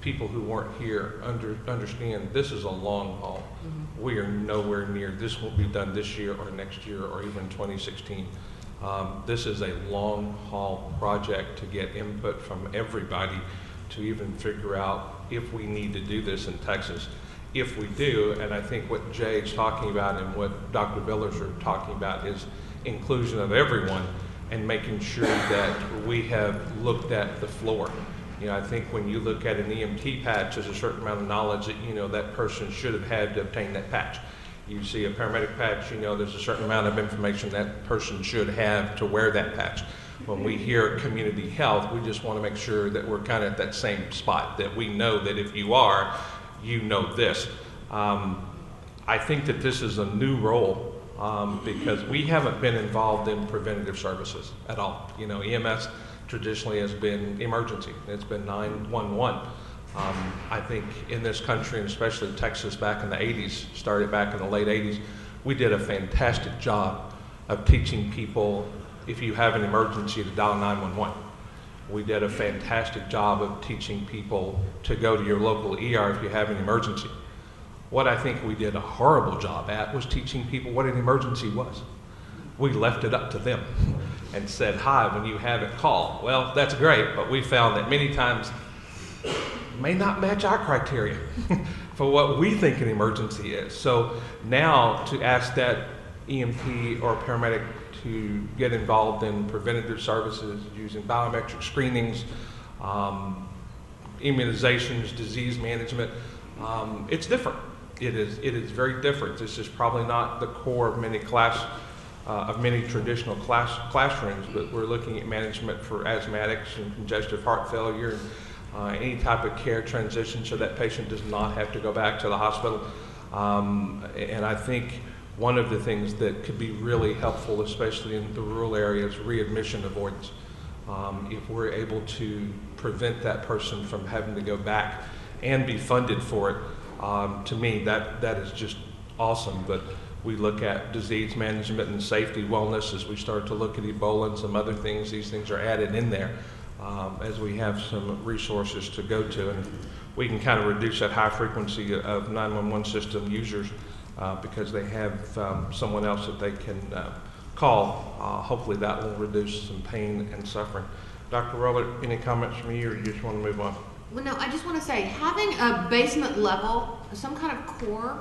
people who weren't here understand this is a long haul. Mm-hmm. We are nowhere near, this won't be done this year or next year or even 2016. This is a long haul project to get input from everybody to even figure out if we need to do this in Texas. If we do, and I think what Jay's talking about and what Dr. Villers are talking about is inclusion of everyone and making sure that we have looked at the floor. You know, I think when you look at an EMT patch, there's a certain amount of knowledge that you know that person should have had to obtain that patch. You see a paramedic patch, you know there's a certain amount of information that person should have to wear that patch. When we hear community health, we just want to make sure that we're kind of at that same spot, that we know that if you are, you know this. I think that this is a new role because we haven't been involved in preventative services at all. You know, EMS traditionally has been emergency. It's been 911. I think in this country, and especially Texas back in the 80s, started back in the late 80s, we did a fantastic job of teaching people if you have an emergency to dial 911. We did a fantastic job of teaching people to go to your local ER if you have an emergency. What I think we did a horrible job at was teaching people what an emergency was. We left it up to them and said, hi, when you have it, call. Well, that's great, but we found that many times may not match our criteria for what we think an emergency is. So now to ask that EMT or paramedic to get involved in preventative services using biometric screenings, immunizations, disease management, it's different. It is very different. This is probably not the core of many traditional classrooms, but we're looking at management for asthmatics and congestive heart failure, and any type of care transition so that patient does not have to go back to the hospital. And I think one of the things that could be really helpful, especially in the rural areas, readmission avoidance. If we're able to prevent that person from having to go back and be funded for it, to me, that is just awesome. But we look at disease management and safety, wellness, as we start to look at Ebola and some other things. These things are added in there as we have some resources to go to. And we can kind of reduce that high frequency of 911 system users because they have someone else that they can call. Hopefully that will reduce some pain and suffering. Dr. Roller, any comments from you, or you just want to move on? Well, no, I just want to say, having a basement level, some kind of core,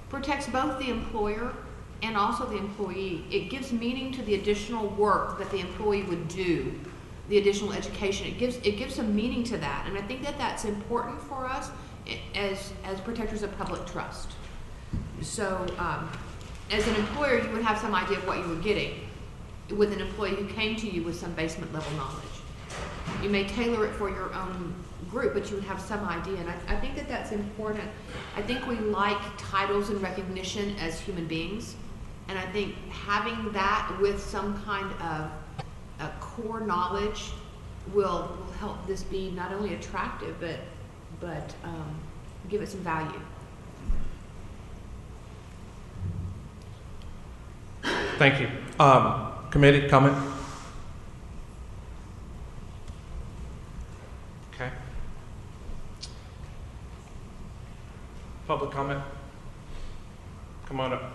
protects both the employer and also the employee. It gives meaning to the additional work that the employee would do, the additional education. It gives some meaning to that, and I think that that's important for us as protectors of public trust. So, as an employer, you would have some idea of what you were getting with an employee who came to you with some basement level knowledge. You may tailor it for your own group, but you would have some idea, and I think that that's important. I think we like titles and recognition as human beings, and I think having that with some kind of a core knowledge will help this be not only attractive, but give it some value. Thank you. Committee comment? Okay. Public comment? Come on up.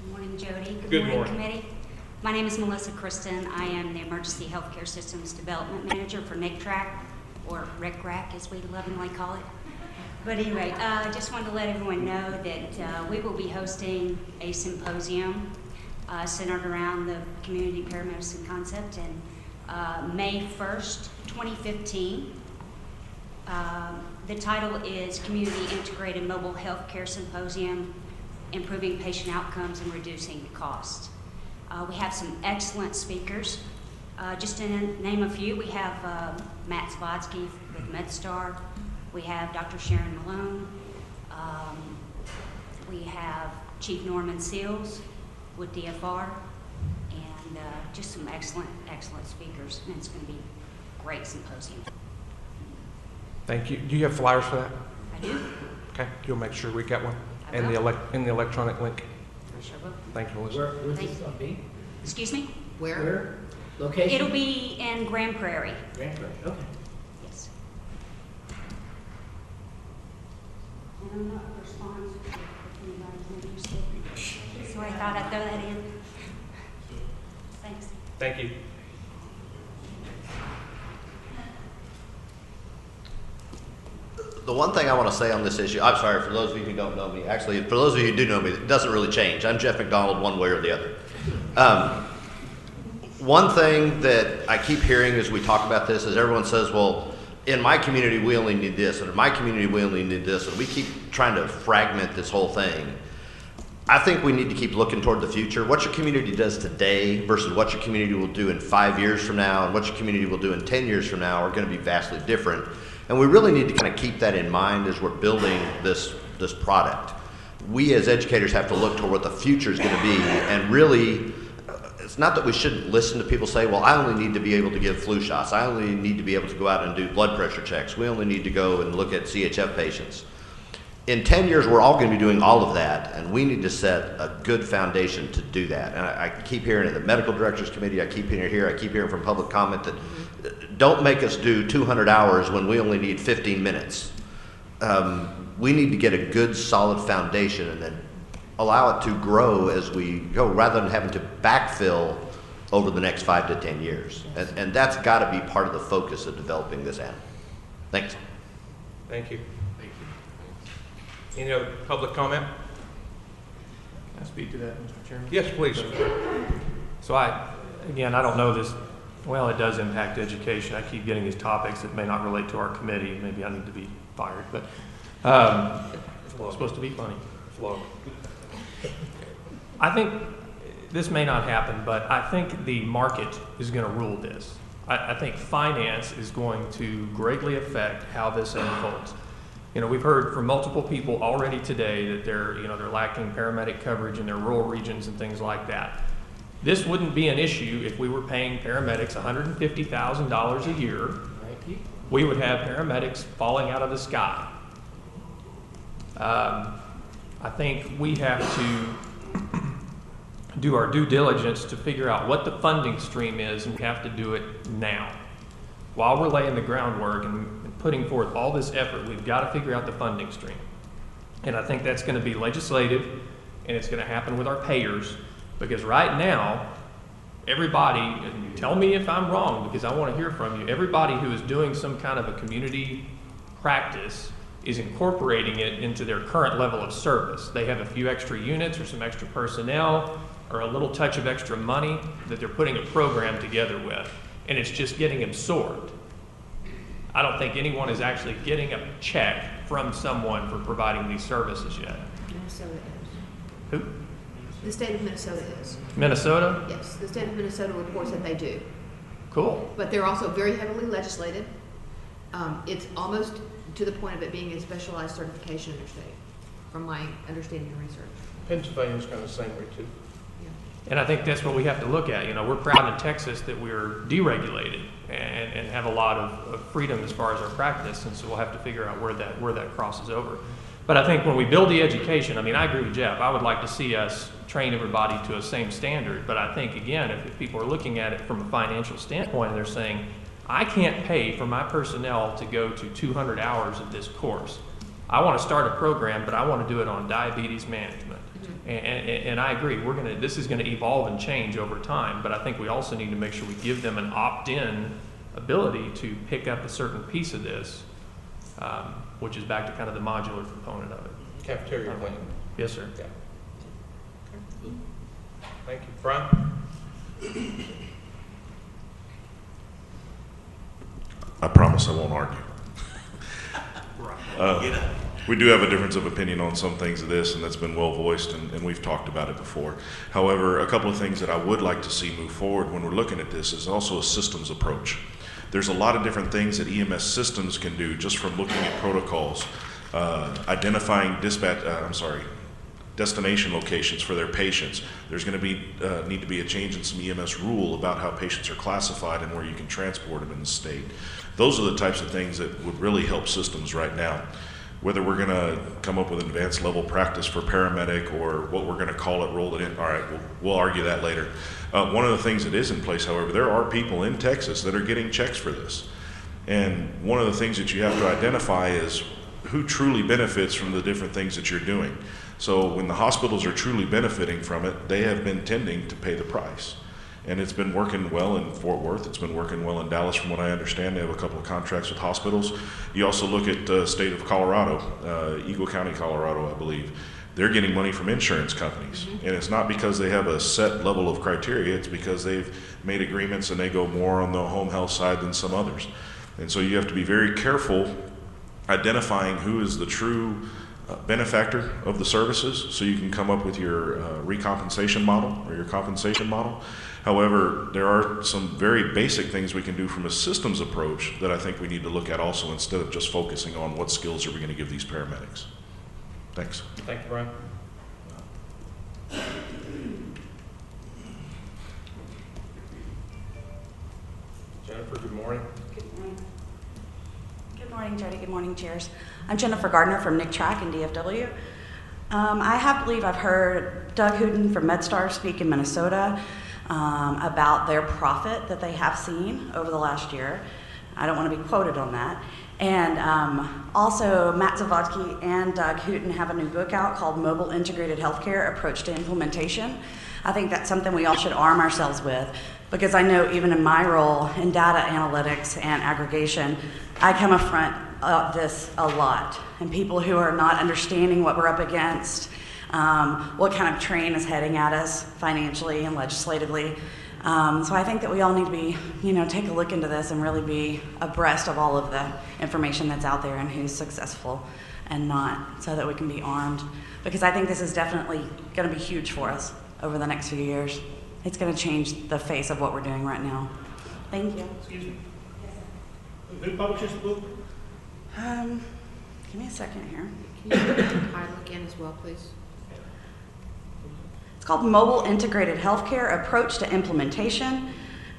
Good morning, Jody. Good Morning, morning. committee. My name is Melissa Kristen. I am the Emergency Healthcare Systems Development Manager for GETAC, or REC-RAC as we lovingly call it. But anyway, I just wanted to let everyone know that we will be hosting a symposium centered around the community paramedicine concept in May 1st, 2015. The title is Community Integrated Mobile Healthcare Symposium, Improving Patient Outcomes and Reducing Costs. We have some excellent speakers. Just to name a few, we have Matt Zvodsky with MedStar. We have Dr. Sharon Malone. We have Chief Norman Seals with DFR, and just some excellent speakers. And it's going to be a great symposium. Thank you. Do you have flyers for that? I do. Okay, you'll make sure we get one. I And will. in the electronic link. I sure will. Thank you, Melissa. Where's Thank this gonna be? Excuse me? Where? Location? It'll be in Grand Prairie. Grand Prairie, okay. Yes. And I'm not responsible if anybody's interested, so I thought I'd throw that in. Thanks. Thank you. The one thing I want to say on this issue, I'm sorry, for those of you who don't know me, actually, for those of you who do know me, it doesn't really change. I'm Jeff McDonald one way or the other. One thing that I keep hearing as we talk about this is everyone says, well, in my community, we only need this, and in my community, we only need this, and we keep trying to fragment this whole thing. I think we need to keep looking toward the future. What your community does today versus what your community will do in 5 years from now and what your community will do in 10 years from now are going to be vastly different. And we really need to kind of keep that in mind as we're building this product. We as educators have to look toward what the future is going to be, and really, it's not that we shouldn't listen to people say, well, I only need to be able to give flu shots. I only need to be able to go out and do blood pressure checks. We only need to go and look at CHF patients. In 10 years, we're all going to be doing all of that, and we need to set a good foundation to do that. And I keep hearing at the Medical Directors Committee, I keep hearing here, I keep hearing from public comment that don't make us do 200 hours when we only need 15 minutes. We need to get a good, solid foundation and then allow it to grow as we go, rather than having to backfill over the next 5 to 10 years. And that's got to be part of the focus of developing this app. Thanks. Thank you. Any other public comment? Can I speak to that, Mr. Chairman? Yes, please. So I don't know this, well, it does impact education. I keep getting these topics that may not relate to our committee. Maybe I need to be fired, but it's supposed to be funny. I think this may not happen, but I think the market is going to rule this. I think finance is going to greatly affect how this unfolds. You know, we've heard from multiple people already today that they're lacking paramedic coverage in their rural regions and things like that. This wouldn't be an issue if we were paying paramedics $150,000 a year. We would have paramedics falling out of the sky. I think we have to do our due diligence to figure out what the funding stream is, and we have to do it now. While we're laying the groundwork and putting forth all this effort, we've got to figure out the funding stream. And I think that's going to be legislative, and it's going to happen with our payers, because right now, everybody, and tell me if I'm wrong because I want to hear from you, everybody who is doing some kind of a community practice is incorporating it into their current level of service. They have a few extra units or some extra personnel or a little touch of extra money that they're putting a program together with, and it's just getting absorbed. I don't think anyone is actually getting a check from someone for providing these services yet. Minnesota is. Who? The state of Minnesota is. Minnesota? Yes, the state of Minnesota reports that they do. Cool. But they're also very heavily legislated. It's almost to the point of it being a specialized certification in their state, from my understanding and research. Pennsylvania's kind of the same way too. And I think that's what we have to look at. You know, we're proud in Texas that we're deregulated and have a lot of freedom as far as our practice, and so we'll have to figure out where that crosses over. But I think when we build the education, I mean, I agree with Jeff. I would like to see us train everybody to a same standard. But I think, again, if people are looking at it from a financial standpoint and they're saying, I can't pay for my personnel to go to 200 hours of this course. I want to start a program, but I want to do it on diabetes management. And I agree, this is going to evolve and change over time, but I think we also need to make sure we give them an opt-in ability to pick up a certain piece of this, which is back to kind of the modular component of it. Cafeteria cleaning. Yes, sir. Yeah. Okay. Thank you. Brian? I promise I won't argue. We do have a difference of opinion on some things of this, and that's been well voiced, and we've talked about it before. However, a couple of things that I would like to see move forward when we're looking at this is also a systems approach. There's a lot of different things that EMS systems can do just from looking at protocols, identifying destination locations for their patients. There's going to need to be a change in some EMS rule about how patients are classified and where you can transport them in the state. Those are the types of things that would really help systems right now. Whether we're going to come up with an advanced level practice for paramedic or what we're going to call it, roll it in, all right, we'll argue that later. One of the things that is in place, however, there are people in Texas that are getting checks for this. And one of the things that you have to identify is who truly benefits from the different things that you're doing. So when the hospitals are truly benefiting from it, they have been tending to pay the price. And it's been working well in Fort Worth. It's been working well in Dallas, from what I understand. They have a couple of contracts with hospitals. You also look at the state of Colorado, Eagle County, Colorado, I believe. They're getting money from insurance companies. Mm-hmm. And it's not because they have a set level of criteria. It's because they've made agreements and they go more on the home health side than some others. And so you have to be very careful identifying who is the true benefactor of the services, so you can come up with your recompensation model or your compensation model. However, there are some very basic things we can do from a systems approach that I think we need to look at also, instead of just focusing on what skills are we going to give these paramedics. Thanks. Thank you, Brian. Jennifer, good morning. Good morning. Good morning, Jody. Good morning, chairs. I'm Jennifer Gardner from NICTRAC in DFW. I believe I've heard Doug Hooten from MedStar speak in Minnesota about their profit that they have seen over the last year. I don't want to be quoted on that. And also, Matt Zavodsky and Doug Hooten have a new book out called Mobile Integrated Healthcare Approach to Implementation. I think that's something we all should arm ourselves with, because I know even in my role in data analytics and aggregation, I come affront this a lot. And people who are not understanding what we're up against, what kind of train is heading at us financially and legislatively. So I think that we all need to be, take a look into this and really be abreast of all of the information that's out there and who's successful and not, so that we can be armed. Because I think this is definitely going to be huge for us over the next few years. It's going to change the face of what we're doing right now. Thank you. Excuse me. Who publishes the book? Give me a second here. Can you put the title again as well, please? It's called Mobile Integrated Healthcare Approach to Implementation.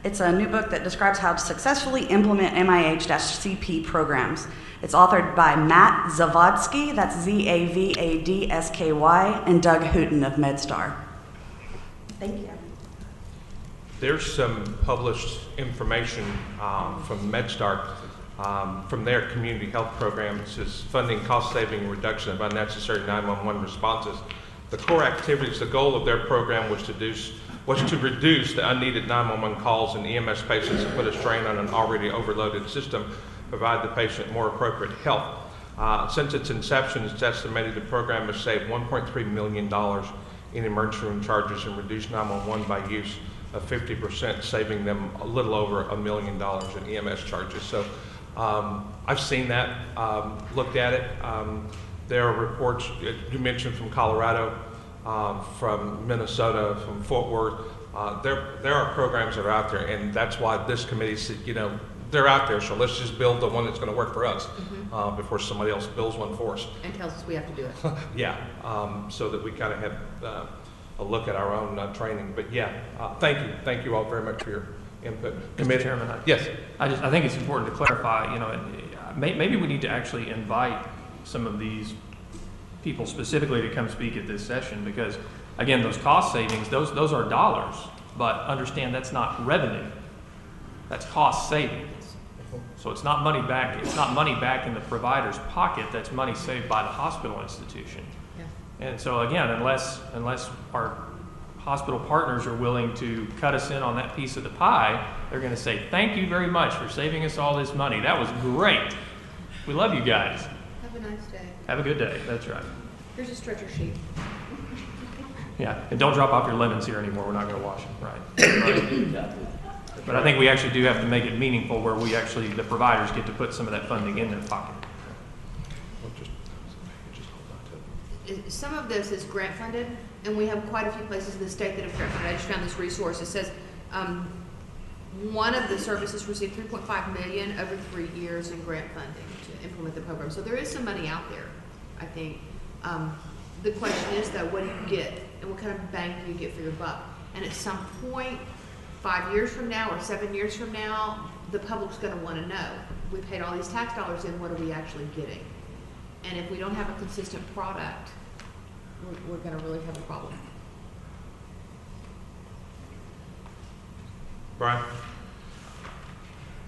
It's a new book that describes how to successfully implement MIH-CP programs. It's authored by Matt Zavodsky, that's Zavadsky, and Doug Hooten of MedStar. Thank you. There's some published information from MedStar from their community health program. It says funding cost saving and reduction of unnecessary 911 responses The core activities, the goal of their program was to reduce the unneeded 911 calls and EMS patients and put a strain on an already overloaded system, provide the patient more appropriate help. Since its inception, it's estimated the program has saved $1.3 million in emergency room charges and reduced 911 by use of 50%, saving them a little over $1 million in EMS charges. So I've seen that, looked at it. There are reports, you mentioned from Colorado, from Minnesota, from Fort Worth. There are programs that are out there, and that's why this committee said, you know, they're out there, so let's just build the one that's going to work for us before somebody else builds one for us. And tells us we have to do it. Yeah, so that we kind of have a look at our own training. But yeah, thank you all very much for your input. Mr. Chairman, yes. I think it's important to clarify, you know, maybe we need to actually invite some of these people specifically to come speak at this session, because again, those cost savings, those are dollars, but understand that's not revenue. That's cost savings. So it's not money back. It's not money back in the provider's pocket. That's money saved by the hospital institution. Yeah. And so again, unless our hospital partners are willing to cut us in on that piece of the pie, they're going to say, thank you very much for saving us all this money. That was great. We love you guys. Have a nice day. Have a good day. That's right. Here's a stretcher sheet. Yeah, and don't drop off your lemons here anymore. We're not going to wash them, right? But I think we actually do have to make it meaningful, where we actually, the providers get to put some of that funding in their pocket. Some of this is grant funded, and we have quite a few places in the state that have grant funded. I just found this resource. It says one of the services received $3.5 million over 3 years in grant funding to implement the program. So there is some money out there, I think. The question is, though, what do you get, and what kind of bang do you get for your buck? And at some point, 5 years from now or 7 years from now, the public's going to want to know. We paid all these tax dollars in, what are we actually getting? And if we don't have a consistent product, we're going to really have a problem. Brian?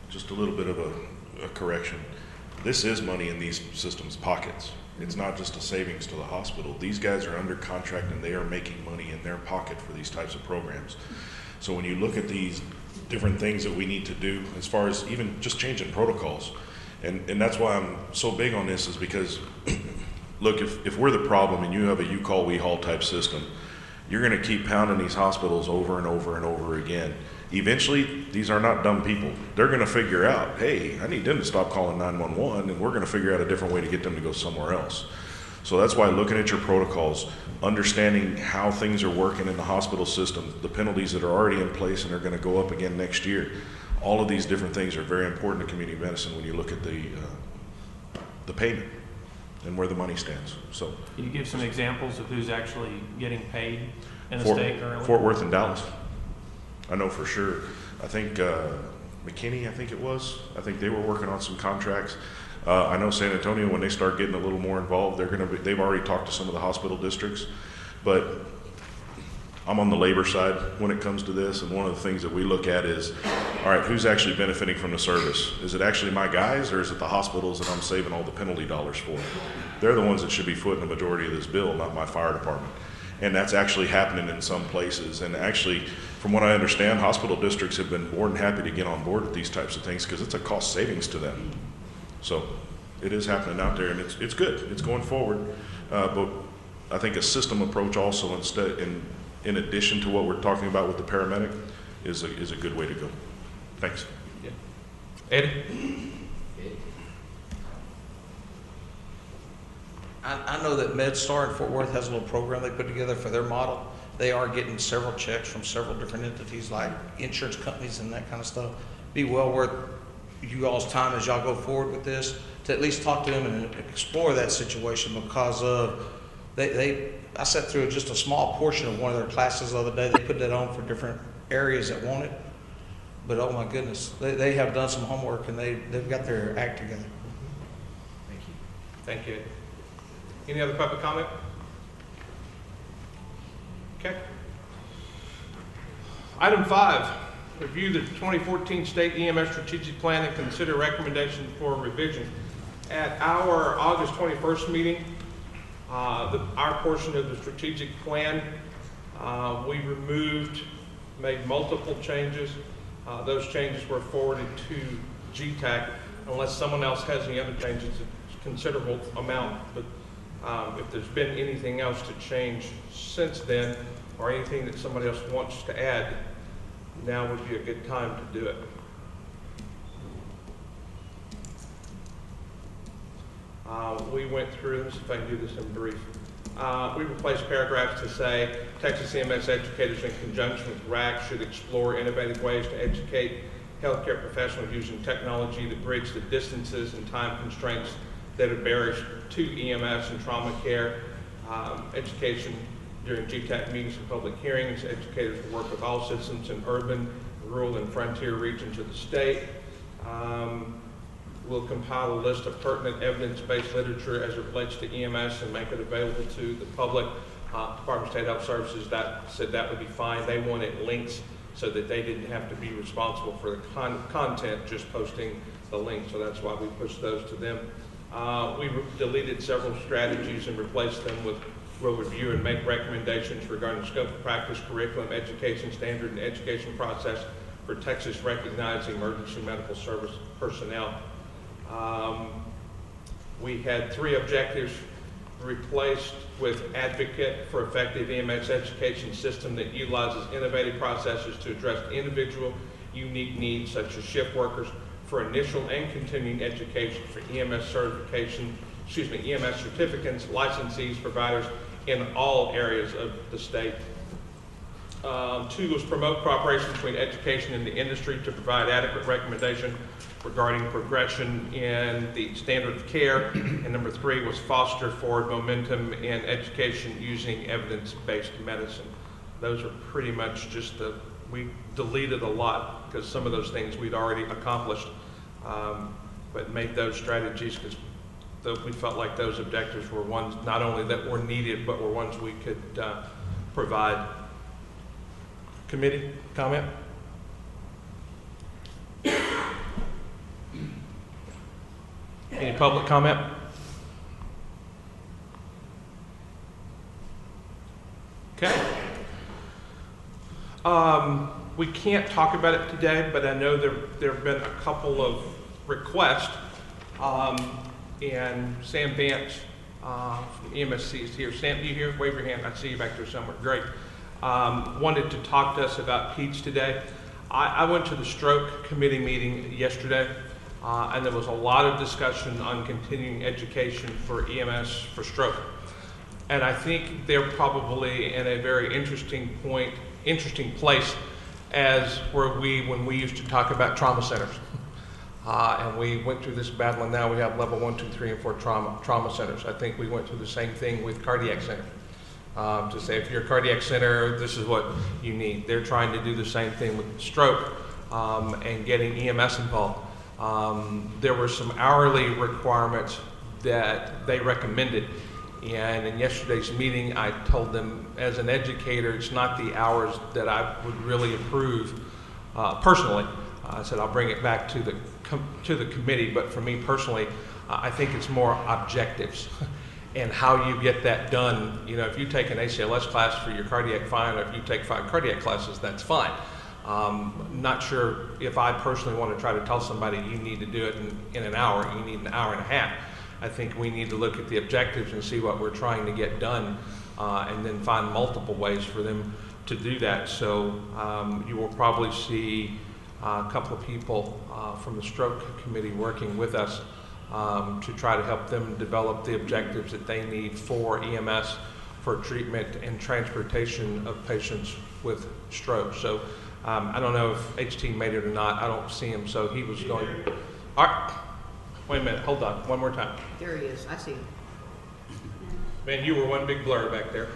Just a little bit of a correction. This is money in these systems' pockets. It's not just a savings to the hospital. These guys are under contract and they are making money in their pocket for these types of programs. So when you look at these different things that we need to do, as far as even just changing protocols, and that's why I'm so big on this, is because, look, if we're the problem and you have a you call, we haul type system, you're going to keep pounding these hospitals over and over and over again. Eventually, these are not dumb people. They're going to figure out, hey, I need them to stop calling 911, and we're going to figure out a different way to get them to go somewhere else. So that's why looking at your protocols, understanding how things are working in the hospital system, the penalties that are already in place and are going to go up again next year, all of these different things are very important to community medicine when you look at the payment and where the money stands. So, can you give some examples of who's actually getting paid in the state currently? Fort Worth and Dallas. I know for sure. I think McKinney, I think it was. I think they were working on some contracts. I know San Antonio, when they start getting a little more involved, they've already talked to some of the hospital districts. But I'm on the labor side when it comes to this, and one of the things that we look at is, all right, who's actually benefiting from the service? Is it actually my guys, or is it the hospitals that I'm saving all the penalty dollars for? They're the ones that should be footing the majority of this bill, not my fire department. And that's actually happening in some places. And actually, from what I understand, hospital districts have been more than happy to get on board with these types of things because it's a cost savings to them. So it is happening out there, and it's good. It's going forward. But I think a system approach also, in addition to what we're talking about with the paramedic, is a good way to go. Thanks. Yeah. Eddie? I know that MedStar in Fort Worth has a little program they put together for their model. They are getting several checks from several different entities like insurance companies and that kind of stuff. Be well worth you all's time as y'all go forward with this to at least talk to them and explore that situation, because of I sat through just a small portion of one of their classes the other day. They put that on for different areas that want it. But oh my goodness, they have done some homework and they've got their act together. Thank you. Thank you. Any other public comment? Okay. Item 5, review the 2014 State EMS Strategic Plan and consider recommendations for revision. At our August 21st meeting, Our portion of the strategic plan, we made multiple changes. Those changes were forwarded to GETAC. Unless someone else has any other changes, it's a considerable amount. But if there's been anything else to change since then, or anything that somebody else wants to add, now would be a good time to do it. We went through this, if I can do this in brief. We replaced paragraphs to say Texas EMS educators in conjunction with RAC should explore innovative ways to educate healthcare professionals using technology to bridge the distances and time constraints that are barriers to EMS and trauma care. Education during GETAC meetings and public hearings. Educators will work with all citizens in urban, rural, and frontier regions of the state. We'll compile a list of pertinent evidence-based literature as it relates to EMS and make it available to the public. Department of State Health Services said that would be fine. They wanted links so that they didn't have to be responsible for the content, just posting the link. So that's why we pushed those to them. We deleted several strategies and replaced them with we'll review and make recommendations regarding the scope of practice, curriculum, education standard, and education process for Texas recognized emergency medical service personnel. We had 3 objectives replaced with advocate for effective EMS education system that utilizes innovative processes to address individual unique needs such as shift workers for initial and continuing education for EMS certification, EMS certificates, licensees, providers in all areas of the state. 2 was promote cooperation between education and the industry to provide adequate recommendation regarding progression in the standard of care. And number 3 was foster forward momentum in education using evidence-based medicine. Those are pretty much just we deleted a lot because some of those things we'd already accomplished, but made those strategies because we felt like those objectives were ones not only that were needed, but were ones we could provide. Committee comment? Any public comment? Okay. We can't talk about it today, but I know there have been a couple of requests. And Sam Vance from EMSC is here. Sam, do you hear? Wave your hand. I see you back there somewhere. Great. Wanted to talk to us about PEDS today. I went to the stroke committee meeting yesterday, and there was a lot of discussion on continuing education for EMS for stroke. And I think they're probably in a very interesting place as when we used to talk about trauma centers. And we went through this battle, and now we have level 1, 2, 3, and 4 trauma centers. I think we went through the same thing with cardiac center. To say if you're a cardiac center, this is what you need. They're trying to do the same thing with stroke and getting EMS involved. There were some hourly requirements that they recommended. And in yesterday's meeting, I told them as an educator, it's not the hours that I would really approve personally. I said I'll bring it back to the committee, but for me personally, I think it's more objectives and how you get that done. You know, if you take an ACLS class for your cardiac, fine. Or if you take 5 cardiac classes, that's fine. Not sure if I personally want to try to tell somebody you need to do it in an hour, you need an hour and a half. I think we need to look at the objectives and see what we're trying to get done, and then find multiple ways for them to do that. So you will probably see a couple of people from the stroke committee working with us to try to help them develop the objectives that they need for EMS, for treatment and transportation of patients with stroke. So I don't know if HT made it or not. I don't see him, so he was going. All right. Wait a minute. Hold on. One more time. There he is. I see him. Man, you were one big blur back there.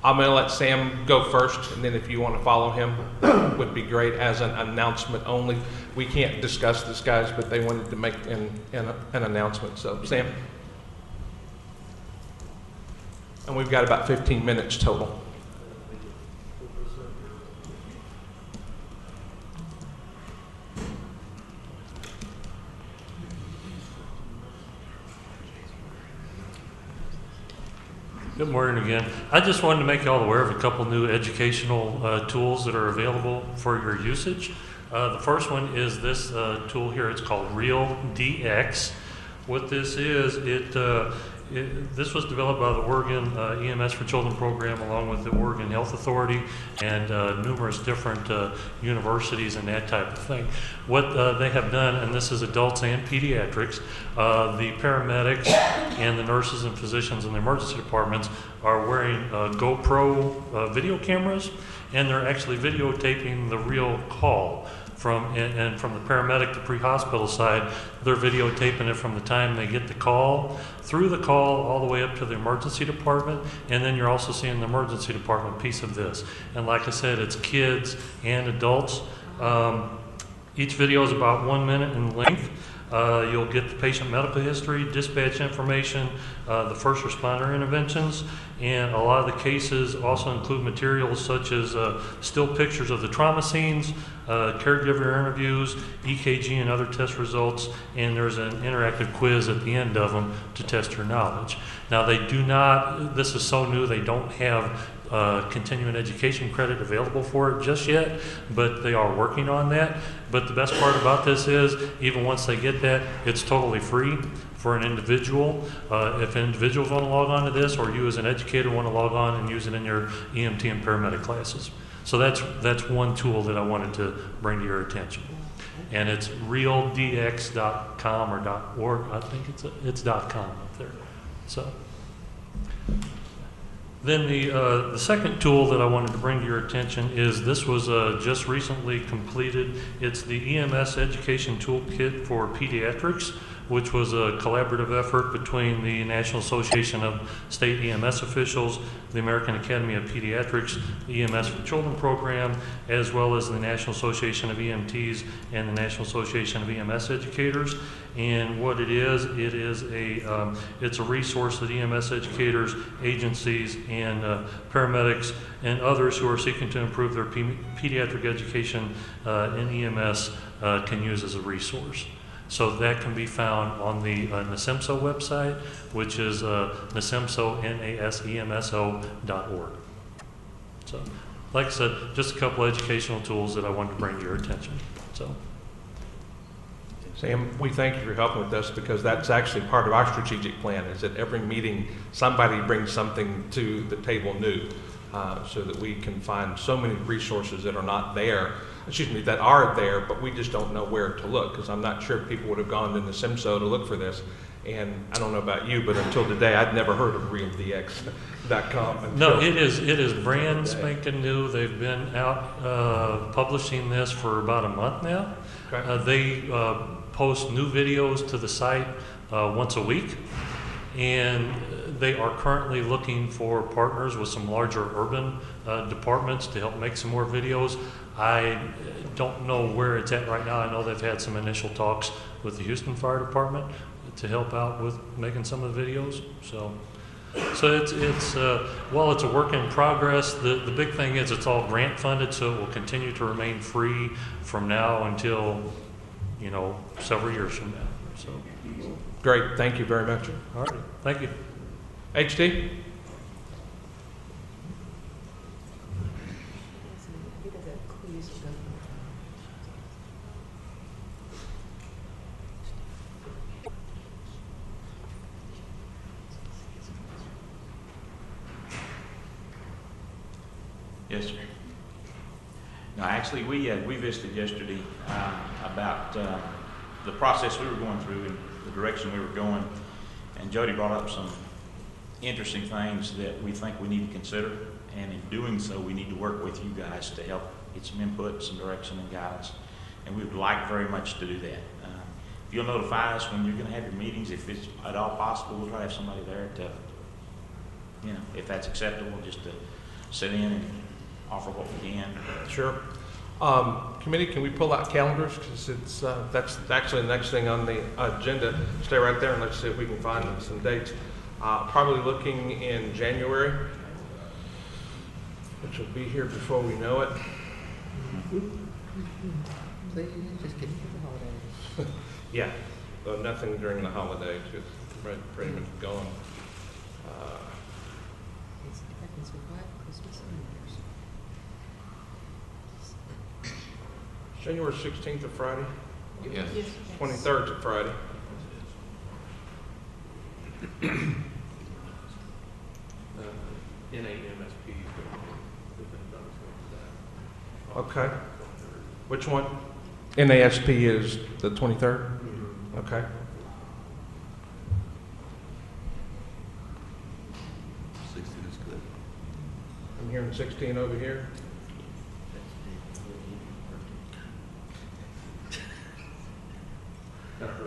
I'm going to let Sam go first, and then if you want to follow him, that would be great as an announcement only. We can't discuss this, guys, but they wanted to make an announcement. So, Sam. And we've got about 15 minutes total. Good morning again. I just wanted to make you all aware of a couple new educational tools that are available for your usage. The first one is this tool here. It's called Real DX. What this is, this was developed by the Oregon EMS for Children program along with the Oregon Health Authority and numerous different universities and that type of thing. What they have done, and this is adults and pediatrics, the paramedics and the nurses and physicians in the emergency departments are wearing GoPro video cameras, and they're actually videotaping the real call. From the paramedic, the pre-hospital side, they're videotaping it from the time they get the call, through the call, all the way up to the emergency department, and then you're also seeing the emergency department piece of this. And like I said, it's kids and adults. Each video is about 1 minute in length. You'll get the patient medical history, dispatch information, the first responder interventions, and a lot of the cases also include materials such as still pictures of the trauma scenes, caregiver interviews, EKG and other test results, and there's an interactive quiz at the end of them to test your knowledge. Now they do not, this is so new, they don't have continuing education credit available for it just yet, but they are working on that. But the best part about this is, even once they get that, it's totally free for an individual. If individuals want to log on to this, or you as an educator want to log on and use it in your EMT and paramedic classes. So that's one tool that I wanted to bring to your attention. And it's realdx.com or .org. I think it's .com up there. So. Then the second tool that I wanted to bring to your attention is this was just recently completed. It's the EMS Education Toolkit for Pediatrics, which was a collaborative effort between the National Association of State EMS Officials, the American Academy of Pediatrics, the EMS for Children program, as well as the National Association of EMTs and the National Association of EMS Educators. And what it is it's a resource that EMS educators, agencies, and paramedics and others who are seeking to improve their pediatric education in EMS can use as a resource. So that can be found on the NASEMSO website, which is NASEMSO, NASEMSO.org. So, like I said, just a couple educational tools that I wanted to bring to your attention. So. Sam, we thank you for helping with this, because that's actually part of our strategic plan, is that every meeting somebody brings something to the table new, so that we can find so many resources that are not there, that are there, but we just don't know where to look, because I'm not sure people would have gone to the SIMSO to look for this. And I don't know about you, but until today, I'd never heard of realdx.com. No, it is brand spanking new. They've been out publishing this for about a month now. Okay. They post new videos to the site once a week, and they are currently looking for partners with some larger urban departments to help make some more videos. I don't know where it's at right now. I know they've had some initial talks with the Houston Fire Department to help out with making some of the videos. So it's while it's a work in progress, the big thing is it's all grant funded, so it will continue to remain free from now until, several years from now. So great, thank you very much. All right, thank you. HD? Yes, sir. No, actually, we visited yesterday about the process we were going through and the direction we were going, and Jody brought up some interesting things that we think we need to consider, and in doing so, we need to work with you guys to help get some input, some direction, and guidance, and we would like very much to do that. If you'll notify us when you're going to have your meetings, if it's at all possible, we'll try to have somebody there to, if that's acceptable, just to sit in and offer what we can. Sure. Committee, can we pull out calendars? Because it's that's actually the next thing on the agenda. Stay right there and let's see if we can find some dates. Probably looking in January, which will be here before we know it. Just get through the holidays. Yeah, so nothing during the holidays. It's pretty much gone. January 16th of Friday? Yes. 23rd of Friday. NAMSP. Okay. Which one? NASP is the 23rd? Okay. 16 is good. I'm hearing 16 over here.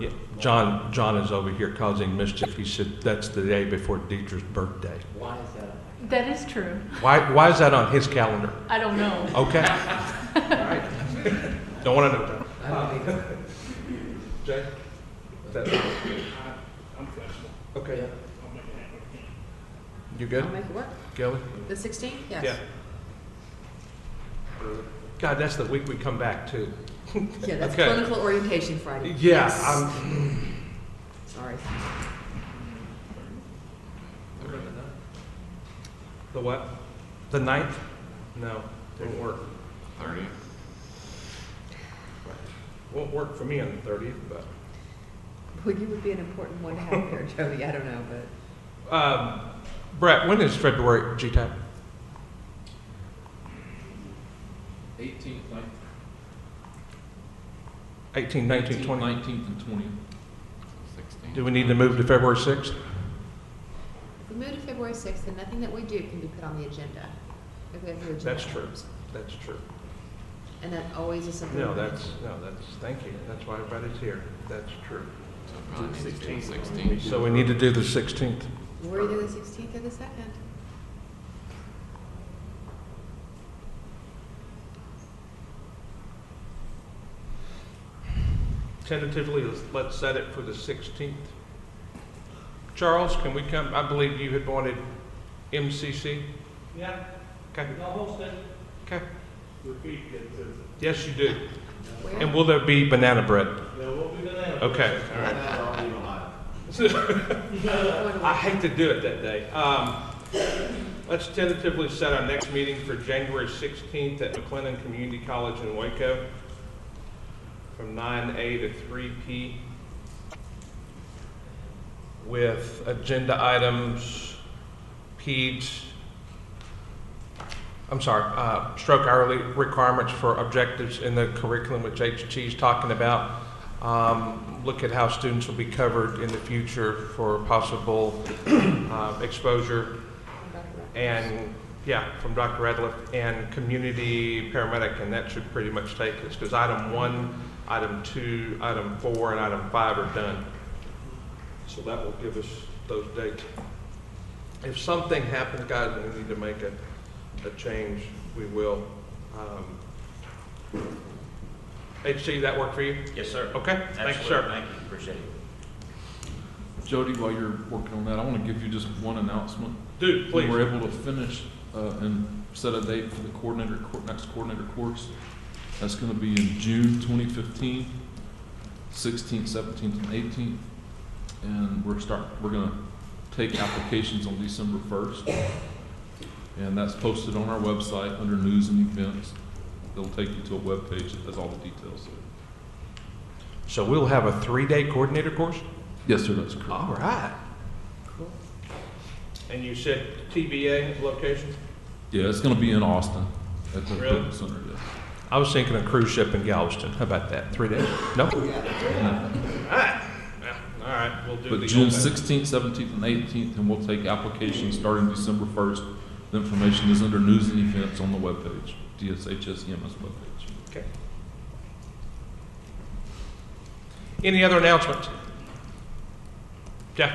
Yeah, John is over here causing mischief. He said that's the day before Deidre's birthday. Why is that? That is true. Why is that on his calendar? I don't know. Okay. All right. Don't want to know, John. I don't either. Jay? Is that- I'm flexible. Okay. I'll make it happen. You good? I'll make it work. Kelly? The 16th? Yes. Yeah. God, that's the week we come back too. Yeah, that's Okay. clinical orientation Friday. Yeah, Yes. I'm, Sorry. the what? The 9th? No, didn't work. 30th. Won't work for me on the 30th, but. Well, you would be an important one to have there, Jody. I don't know, but Brett, when is February GTAC? 18th, 18, 19, 20? 19th and 20th. 16th. Do we need to move to February 6th? If we move to February 6th, then nothing that we do can be put on the agenda. If we have new agenda That's true. items. That's true. And that always is something. No, we that's, thank you. That's why everybody's here. That's true. So it probably needs to be the 16th. So we need to do the 16th. We're either the 16th or the 2nd. Tentatively, let's set it for the 16th. Charles, can we come? I believe you had wanted MCC. Yeah, Okay. I'll host it. Okay. Repeat it too. Yes, you do. Where? And will there be banana bread? Yeah, we'll be there. Okay. All right. I hate to do it that day. Let's tentatively set our next meeting for January 16th at McLennan Community College in Waco from 9A to 3P with agenda items, stroke hourly requirements for objectives in the curriculum, which HG is talking about. Look at how students will be covered in the future for possible exposure. And yeah, from Dr. Radliff and community paramedic, and that should pretty much take us, because item 1, item 2, item 4, and item 5 are done. So that will give us those dates. If something happens, guys, and we need to make a change, we will. HC, that work for you? Yes, sir. Okay, thank you, sir. Thank you, appreciate it. Jody, while you're working on that, I want to give you just one announcement. Dude, please. We were able to finish and set a date for the next coordinator course. That's going to be in June 2015, 16th, 17th, and 18th. And we're going to take applications on December 1st. And that's posted on our website under news and events. It'll take you to a web page that has all the details there. So we'll have a 3-day coordinator course? Yes, sir, that's correct. All right. Cool. And you said TBA location? Yeah, it's going to be in Austin at the Really? Fitness Center, yes. I was thinking a cruise ship in Galveston. How about that? 3 days? No? All right. Yeah, all right, we'll do But the June old 16th, 17th, and 18th, and we'll take applications starting December 1st. The information is under news and events on the webpage, DSHS EMS webpage. Okay. Any other announcements? Jeff?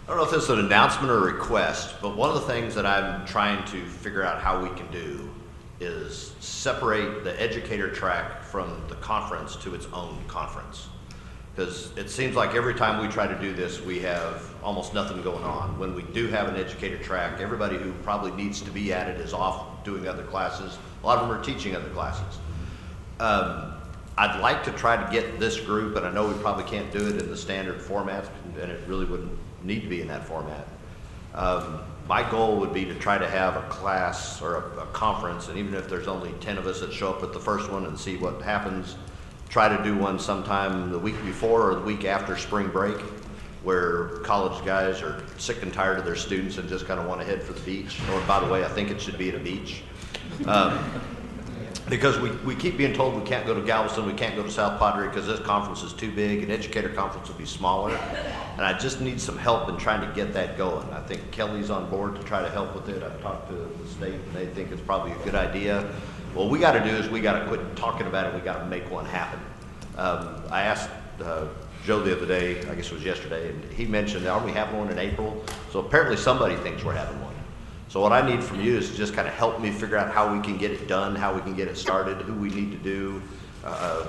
I don't know if this is an announcement or a request, but one of the things that I'm trying to figure out how we can do is separate the educator track from the conference to its own conference. Because it seems like every time we try to do this, we have almost nothing going on. When we do have an educator track, everybody who probably needs to be at it is off doing other classes. A lot of them are teaching other classes. I'd like to try to get this group, and I know we probably can't do it in the standard format, and it really wouldn't need to be in that format. My goal would be to try to have a class or a conference, and even if there's only 10 of us that show up at the first one and see what happens, try to do one sometime the week before or the week after spring break, where college guys are sick and tired of their students and just kind of want to head for the beach. Or by the way, I think it should be at a beach. Because we keep being told we can't go to Galveston, we can't go to South Padre because this conference is too big, an educator conference will be smaller. And I just need some help in trying to get that going. I think Kelly's on board to try to help with it. I've talked to the state and they think it's probably a good idea. What we got to do is we got to quit talking about it, we got to make one happen. I asked Joe the other day, I guess it was yesterday, and he mentioned, are we having one in April? So apparently somebody thinks we're having one. So what I need from you is to just kind of help me figure out how we can get it done, how we can get it started, who we need to do,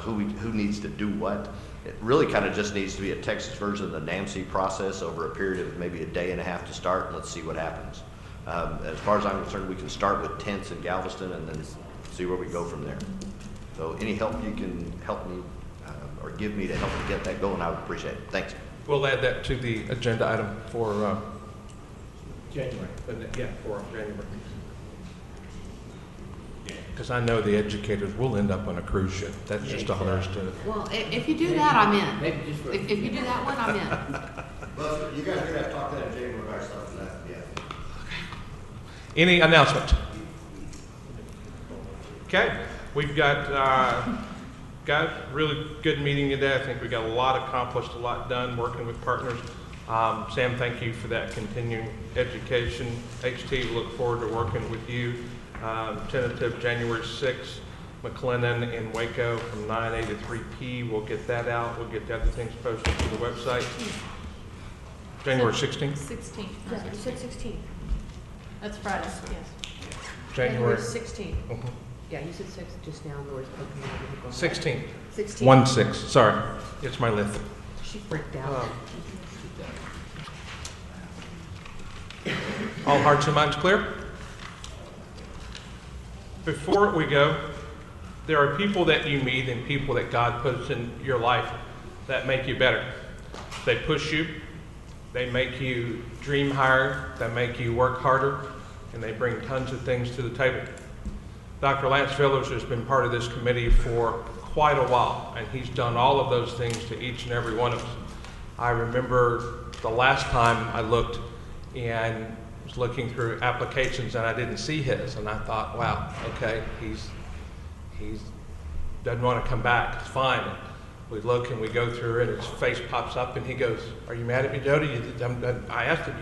who needs to do what. It really kind of just needs to be a Texas version of the NAMC process over a period of maybe a day and a half to start, and let's see what happens. As far as I'm concerned, we can start with tents in Galveston and then see where we go from there. So any help you can help me or give me to help me get that going, I would appreciate it. Thanks. We'll add that to the agenda item for January. Yeah, for January. Because I know the educators will end up on a cruise ship. That's just all there is to it. Well, if you do that, I'm in. If you do that one, I'm in. Well, you guys are going to have to talk to that in January about stuff for that. Yeah. Any announcement? Okay, we've got, guys, really good meeting today. I think we got a lot accomplished, a lot done, working with partners. Sam, thank you for that continuing education. HT, we look forward to working with you. Tentative January 6th, McLennan in Waco from 9A to 3P. We'll get that out. We'll get the other things posted to the website. January 16th? 16th. Yeah, you said 16th. That's Friday, yes. January 16th. Mhm. Yeah, you said 6 just now, Lori's poking me over the 16th. 16th. 1-6, sorry. It's my list. She freaked out. All hearts and minds clear? Before we go, there are people that you meet and people that God puts in your life that make you better. They push you, they make you dream higher, they make you work harder, and they bring tons of things to the table. Dr. Lance Villers has been part of this committee for quite a while, and he's done all of those things to each and every one of us. I remember the last time I looked and was looking through applications and I didn't see his, and I thought, wow, okay, he's doesn't want to come back, it's fine. And we look and we go through and his face pops up and he goes, are you mad at me, Jody? I asked him,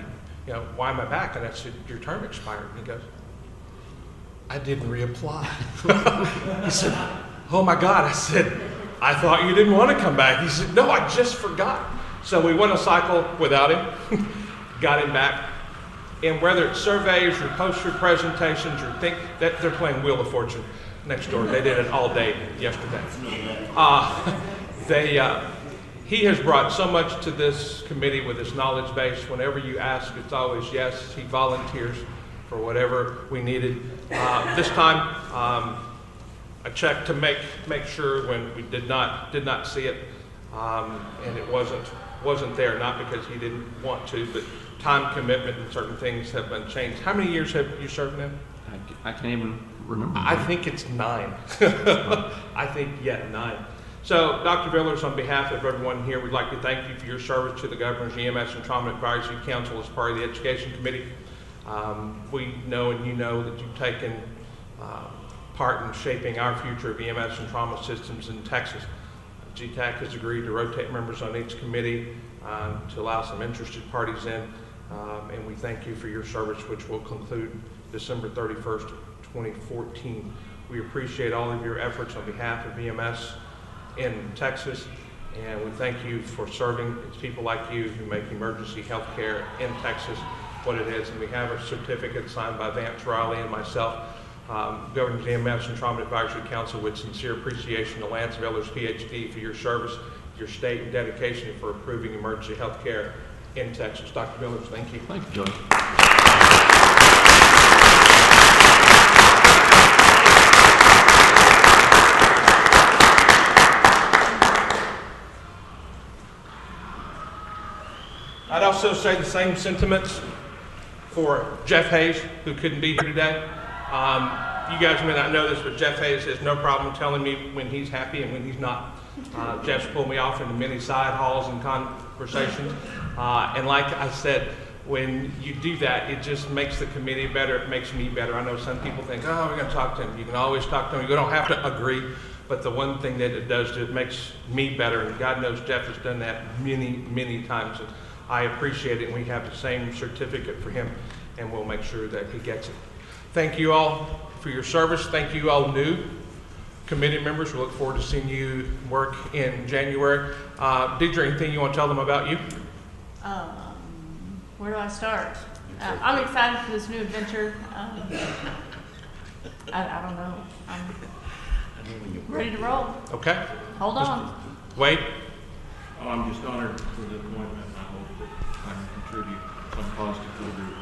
you know, why am I back? And I said, your term expired. And he goes, I didn't reapply. He said, oh my God. I said, I thought you didn't want to come back. He said, no, I just forgot. So we went a cycle without him, got him back. And whether it's surveys or poster presentations or think that they're playing Wheel of Fortune next door. They did it all day yesterday. He has brought so much to this committee with his knowledge base. Whenever you ask, it's always yes. He volunteers for whatever we needed. This time, I checked to make sure when we did not see it, and it wasn't there. Not because he didn't want to, but time commitment and certain things have been changed. How many years have you served now? I can't even remember. I think it's 9. I think, yeah, 9. So, Dr. Villers, on behalf of everyone here, we'd like to thank you for your service to the Governor's EMS and Trauma Advisory Council as part of the Education Committee. We know and you know that you've taken part in shaping our future of EMS and trauma systems in Texas. GETAC has agreed to rotate members on each committee to allow some interested parties in, and we thank you for your service, which will conclude December 31st, 2014. We appreciate all of your efforts on behalf of EMS in Texas, and we thank you for serving. It's people like you who make emergency health care in Texas what it is, and we have a certificate signed by Vance Riley and myself, Governor's EMS and Trauma Advisory Council, with sincere appreciation to Lance Villers, PhD, for your service, your state, and dedication for improving emergency health care in Texas. Dr. Villers, thank you. Thank you, Joey. I'd also say the same sentiments for Jeff Hayes, who couldn't be here today. You guys may not know this, but Jeff Hayes has no problem telling me when he's happy and when he's not. Jeff's pulled me off into many side halls and conversations. And like I said, when you do that, it just makes the committee better. It makes me better. I know some people think, oh, we're going to talk to him. You can always talk to him. You don't have to agree. But the one thing that it does, it makes me better. And God knows Jeff has done that many, many times. And I appreciate it. And we have the same certificate for him. And we'll make sure that he gets it. Thank you all for your service. Thank you all new committee members. We look forward to seeing you work in January. Deidre, anything you want to tell them about you? Where do I start? I'm excited for this new adventure. I don't know. I'm ready to roll. Okay. Hold on. Wade? Oh, I'm just honored for the appointment. I hope that I can contribute some positive to the group.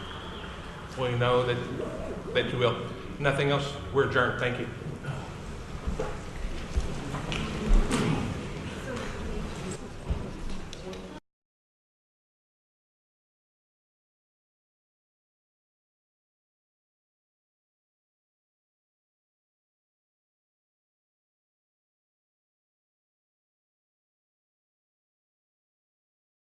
We know that you will. Nothing else. We're adjourned. Thank you.